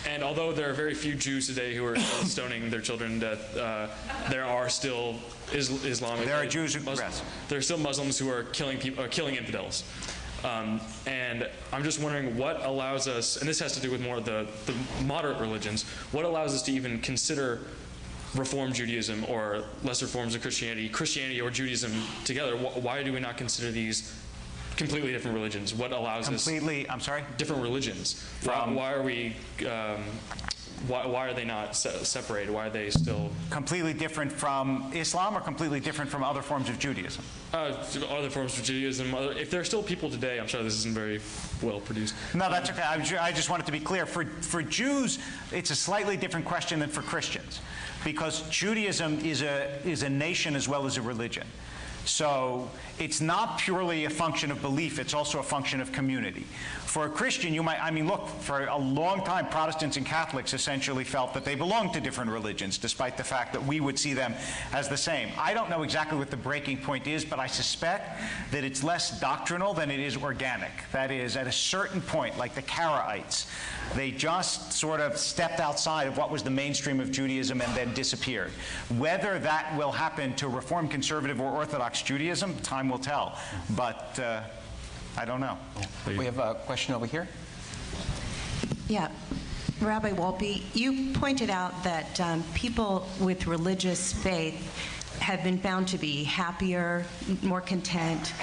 And although there are very few Jews today who are still stoning their children to death, there are still Islamic. There are Jews who there are still Muslims who are killing people, killing infidels. And I'm just wondering what allows us, and this has to do with more of the moderate religions, what allows us to even consider Reform Judaism or lesser forms of Christianity or Judaism together? Why do we not consider these completely different religions? What allows us... Completely, I'm sorry? Different religions. Why are we... Why are they not separated? Why are they still... Completely different from Islam or completely different from other forms of Judaism? Other forms of Judaism. If there are still people today, I'm sure this isn't very well produced. No, that's okay. I just wanted to be clear. For Jews, it's a slightly different question than for Christians, because Judaism is a nation as well as a religion. So it's not purely a function of belief, it's also a function of community. For a Christian, you might, I mean, look, for a long time, Protestants and Catholics essentially felt that they belonged to different religions, despite the fact that we would see them as the same. I don't know exactly what the breaking point is, but I suspect that it's less doctrinal than it is organic. That is, at a certain point, like the Karaites, they just sort of stepped outside of what was the mainstream of Judaism and then disappeared. Whether that will happen to Reform, Conservative, or Orthodox Judaism, time will tell. But I don't know. We have a question over here. Yeah. Rabbi Wolpe, you pointed out that people with religious faith have been found to be happier, more content.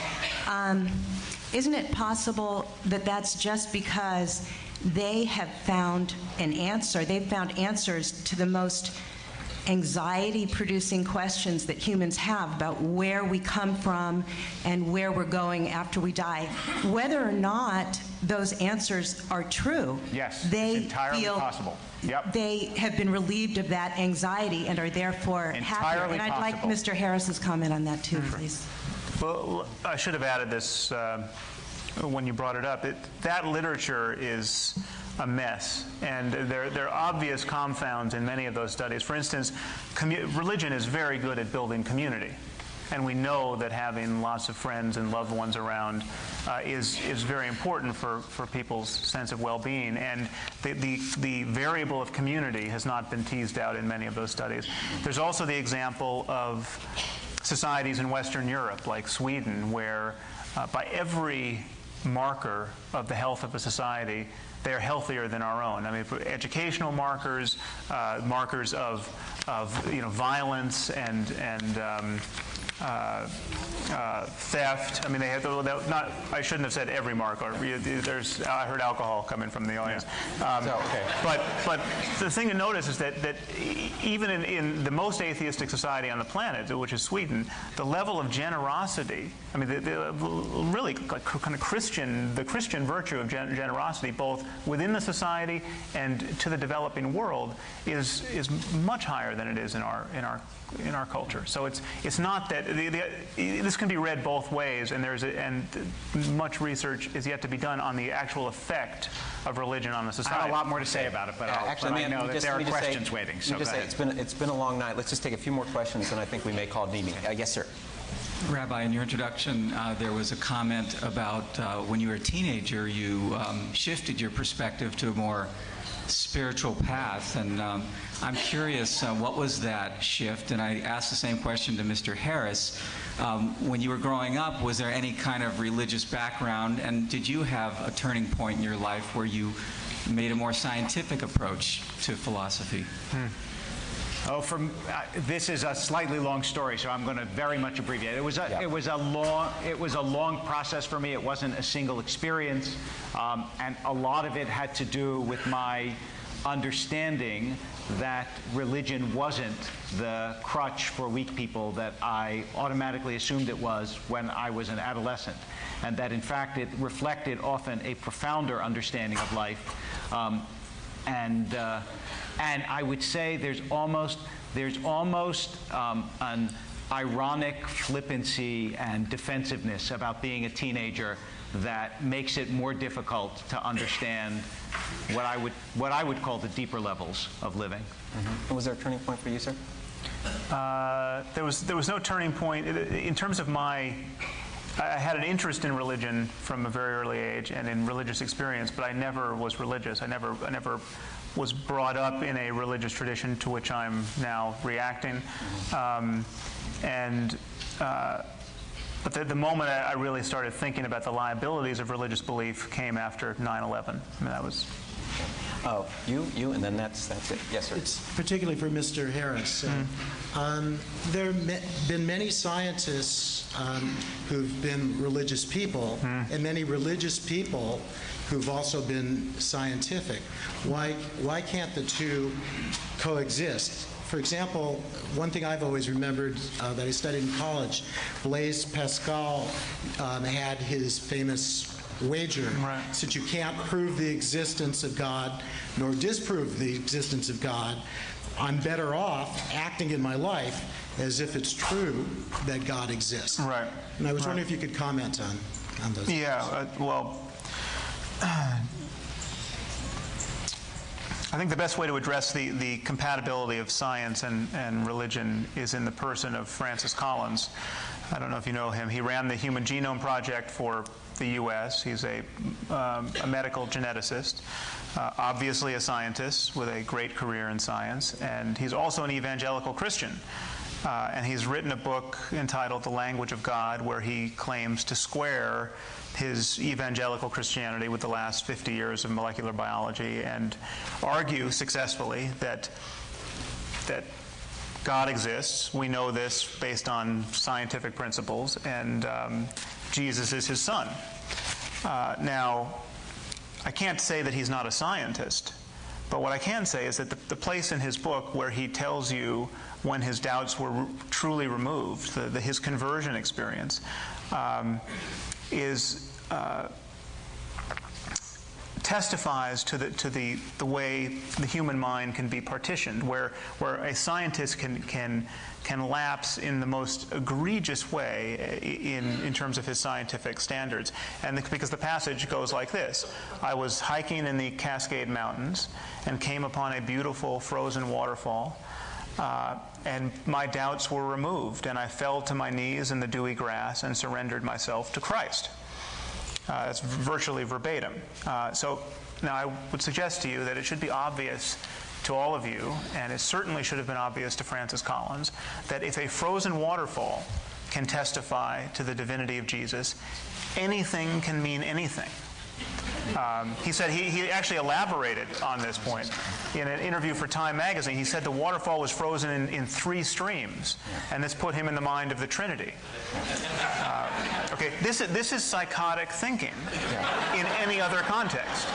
Isn't it possible that that's just because they have found an answer? They've found answers to the most anxiety-producing questions that humans have about where we come from and where we're going after we die. Whether or not those answers are true, yes, they it's entirely feel possible. Yep. They have been relieved of that anxiety and are therefore happier. And I'd like Mr. Harris's comment on that too, please. Well, I should have added this when you brought it up. That literature is a mess, and there are obvious confounds in many of those studies. For instance, religion is very good at building community, and we know that having lots of friends and loved ones around is very important for people's sense of well-being, and the variable of community has not been teased out in many of those studies. There's also the example of societies in Western Europe, like Sweden, where by every marker of the health of a society, they're healthier than our own. I mean, for educational markers, markers of violence and theft. I mean, they had not. I shouldn't have said every mark. Or I heard alcohol coming from the audience. Okay. But the thing to notice is that even in the most atheistic society on the planet, which is Sweden, the level of generosity. I mean, the really like kind of the Christian virtue of generosity, both within the society and to the developing world, is much higher than it is in our culture. So it's not that this can be read both ways, and much research is yet to be done on the actual effect of religion on the society. I have a lot more to say about it, but I know that there are questions waiting. So it's been a long night. Let's just take a few more questions, and I think we may call it meeting. Yes, sir. Rabbi, in your introduction, there was a comment about when you were a teenager, you shifted your perspective to a more spiritual path, and I'm curious, what was that shift? And I asked the same question to Mr. Harris. When you were growing up, was there any kind of religious background, and did you have a turning point in your life where you made a more scientific approach to philosophy? This is a slightly long story, so I'm going to very much abbreviate. It was a long process for me. It wasn't a single experience, and a lot of it had to do with my understanding that religion wasn't the crutch for weak people that I automatically assumed it was when I was an adolescent, and that in fact it reflected often a profounder understanding of life. And I would say there's almost an ironic flippancy and defensiveness about being a teenager that makes it more difficult to understand what I would call the deeper levels of living. Mm-hmm. And was there a turning point for you, sir? There was no turning point in terms of I had an interest in religion from a very early age and in religious experience, but I never was religious. I never was brought up in a religious tradition to which I'm now reacting. But the moment I really started thinking about the liabilities of religious belief came after 9/11. I mean, that was... Oh, you, and then that's it. Yes, sir. It's particularly for Mr. Harris. There have been many scientists who've been religious people, and many religious people who've also been scientific. Why can't the two coexist? For example, one thing I've always remembered that I studied in college, Blaise Pascal had his famous wager. Right. Since you can't prove the existence of God nor disprove the existence of God, I'm better off acting in my life as if it's true that God exists. Right. And I was wondering if you could comment on those. Yeah, well, I think the best way to address the compatibility of science and religion is in the person of Francis Collins. I don't know if you know him. He ran the Human Genome Project for the U.S. He's a medical geneticist, obviously a scientist with a great career in science, and he's also an evangelical Christian. And he's written a book entitled The Language of God, where he claims to square his evangelical Christianity with the last 50 years of molecular biology and argue successfully that God exists. We know this based on scientific principles, and Jesus is his son. Now, I can't say that he's not a scientist, but what I can say is that the place in his book where he tells you when his doubts were truly removed, his conversion experience, testifies to the way the human mind can be partitioned, where a scientist can lapse in the most egregious way in terms of his scientific standards. And because the passage goes like this: I was hiking in the Cascade Mountains and came upon a beautiful frozen waterfall, and my doubts were removed, and I fell to my knees in the dewy grass and surrendered myself to Christ. That's virtually verbatim. So now I would suggest to you that it should be obvious to all of you, and it certainly should have been obvious to Francis Collins, that if a frozen waterfall can testify to the divinity of Jesus, anything can mean anything. He said he actually elaborated on this point. In an interview for Time magazine, he said the waterfall was frozen in 3 streams, and this put him in the mind of the Trinity. Okay, this is psychotic thinking in any other context.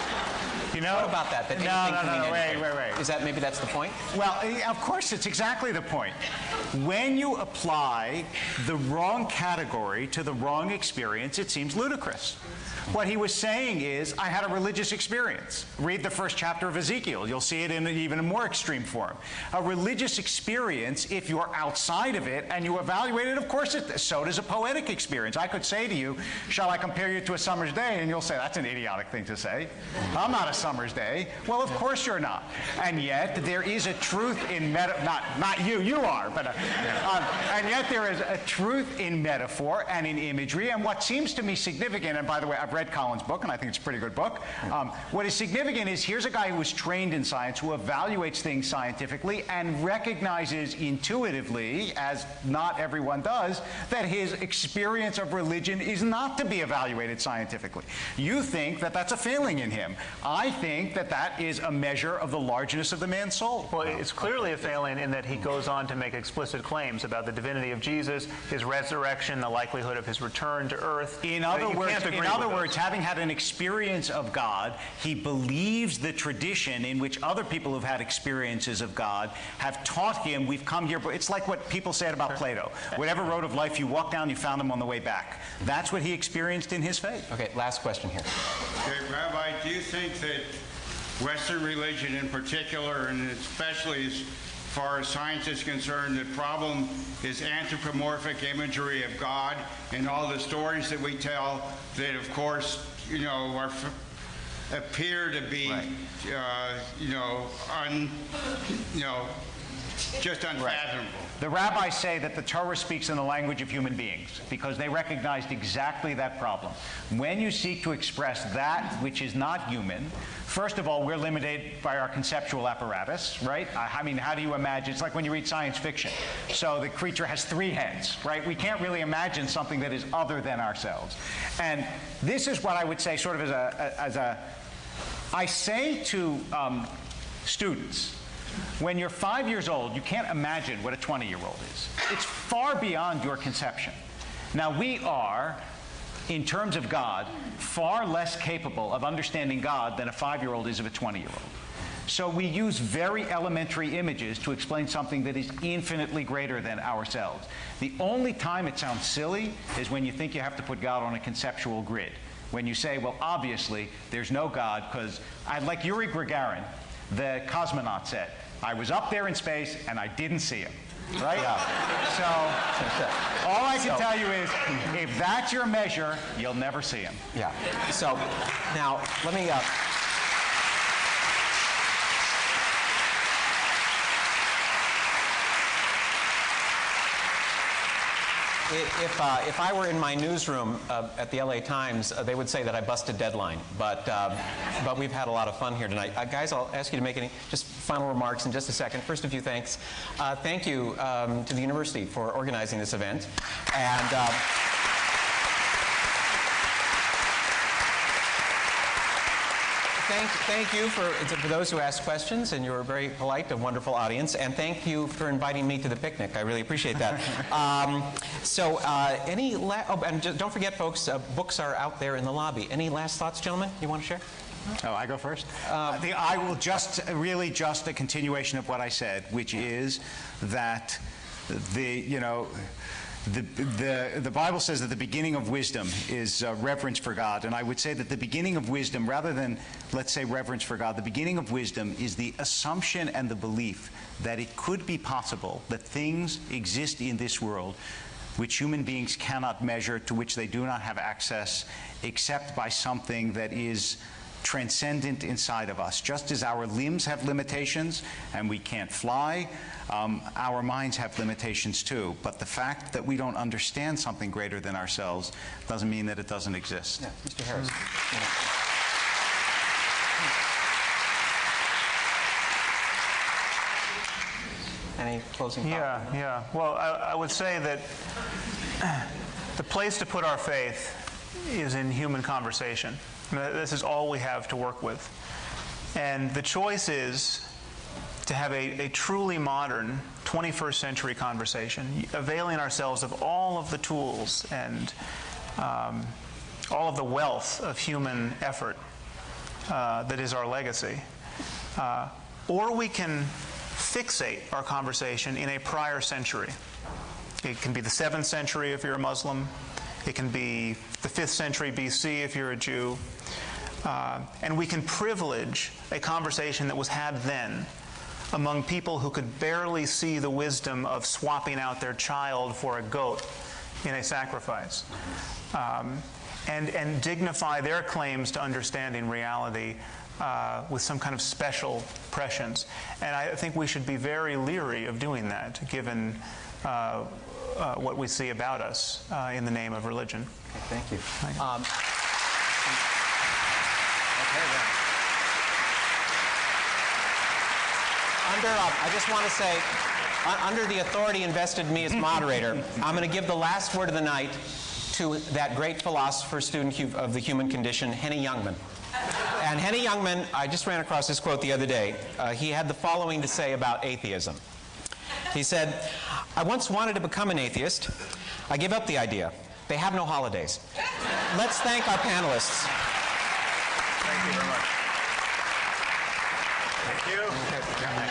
You know, what about that? No, wait. Is that maybe that's the point? Well, of course, it's exactly the point. When you apply the wrong category to the wrong experience, it seems ludicrous. What he was saying is, I had a religious experience. Read the first chapter of Ezekiel. You'll see it in even a more extreme form. A religious experience, if you're outside of it and you evaluate it, of course, so does a poetic experience. I could say to you, shall I compare you to a summer's day? And you'll say, that's an idiotic thing to say. I'm not a summer's day. Well, of course you're not. And yet, there is a truth in not you are, but and yet there is a truth in metaphor and in imagery. And what seems to me significant, and by the way, I've read Colin's book, and I think it's a pretty good book. What is significant is here's a guy who was trained in science, who evaluates things scientifically and recognizes intuitively, as not everyone does, that his experience of religion is not to be evaluated scientifically. You think that that's a failing in him. I think that that is a measure of the largeness of the man's soul. Well, it's clearly a failing in that he goes on to make explicit claims about the divinity of Jesus, his resurrection, the likelihood of his return to earth. In other words, having had an experience of God, he believes the tradition in which other people who've had experiences of God have taught him, we've come here. It's like what people said about Plato. Whatever road of life you walk down, you found him on the way back. That's what he experienced in his faith. Okay, last question here. Okay, Rabbi, do you think that Western religion in particular, and especially as far as science is concerned, the problem is anthropomorphic imagery of God and all the stories that we tell that, of course, appear to be, just unfathomable. Right. The rabbis say that the Torah speaks in the language of human beings because they recognized exactly that problem. When you seek to express that which is not human, first of all, we're limited by our conceptual apparatus, right? I mean, how do you imagine? It's like when you read science fiction. So the creature has 3 heads, right? We can't really imagine something that is other than ourselves. And this is what I would say sort of I say to students, when you're 5 years old, you can't imagine what a 20-year-old is. It's far beyond your conception. Now, we are, in terms of God, far less capable of understanding God than a 5-year-old is of a 20-year-old. So we use very elementary images to explain something that is infinitely greater than ourselves. The only time it sounds silly is when you think you have to put God on a conceptual grid. When you say, well, obviously, there's no God, because like Yuri Gagarin, the cosmonaut, said, I was up there in space and I didn't see him. Right? Yeah. So all I can tell you is, if that's your measure, you'll never see him. Yeah. So now let me. If I were in my newsroom at the LA Times, they would say that I busted deadline. But we've had a lot of fun here tonight. Guys, I'll ask you to make any just final remarks in just a second. First, a few thanks. Thank you to the university for organizing this event. And thank you for those who asked questions, and you're a very polite and wonderful audience. And thank you for inviting me to the picnic. I really appreciate that. And don't forget, folks, books are out there in the lobby. Any last thoughts, gentlemen, you want to share? Oh, I go first? I will just a continuation of what I said, which is that the Bible says that the beginning of wisdom is reverence for God, and I would say that the beginning of wisdom, rather than, let's say, reverence for God, the beginning of wisdom is the assumption and the belief that it could be possible that things exist in this world which human beings cannot measure, to which they do not have access, except by something that is transcendent inside of us. Just as our limbs have limitations and we can't fly, our minds have limitations too. But the fact that we don't understand something greater than ourselves doesn't mean that it doesn't exist. Yeah, Mr. Harris. Any closing thoughts? Yeah. Well, I would say that the place to put our faith is in human conversation. This is all we have to work with. And the choice is to have a truly modern 21st century conversation, availing ourselves of all of the tools and all of the wealth of human effort that is our legacy. Or we can fixate our conversation in a prior century. It can be the 7th century if you're a Muslim. It can be the 5th century BC if you're a Jew. And we can privilege a conversation that was had then among people who could barely see the wisdom of swapping out their child for a goat in a sacrifice. And dignify their claims to understanding reality with some kind of special prescience. And I think we should be very leery of doing that, given what we see about us in the name of religion. Okay, thank you. I just want to say, under the authority invested in me as moderator, I'm going to give the last word of the night to that great philosopher, student of the human condition, Henny Youngman. And Henny Youngman, I just ran across this quote the other day. He had the following to say about atheism. He said, "I once wanted to become an atheist. I gave up the idea. They have no holidays." Let's thank our panelists. Thank you very much. Thank you.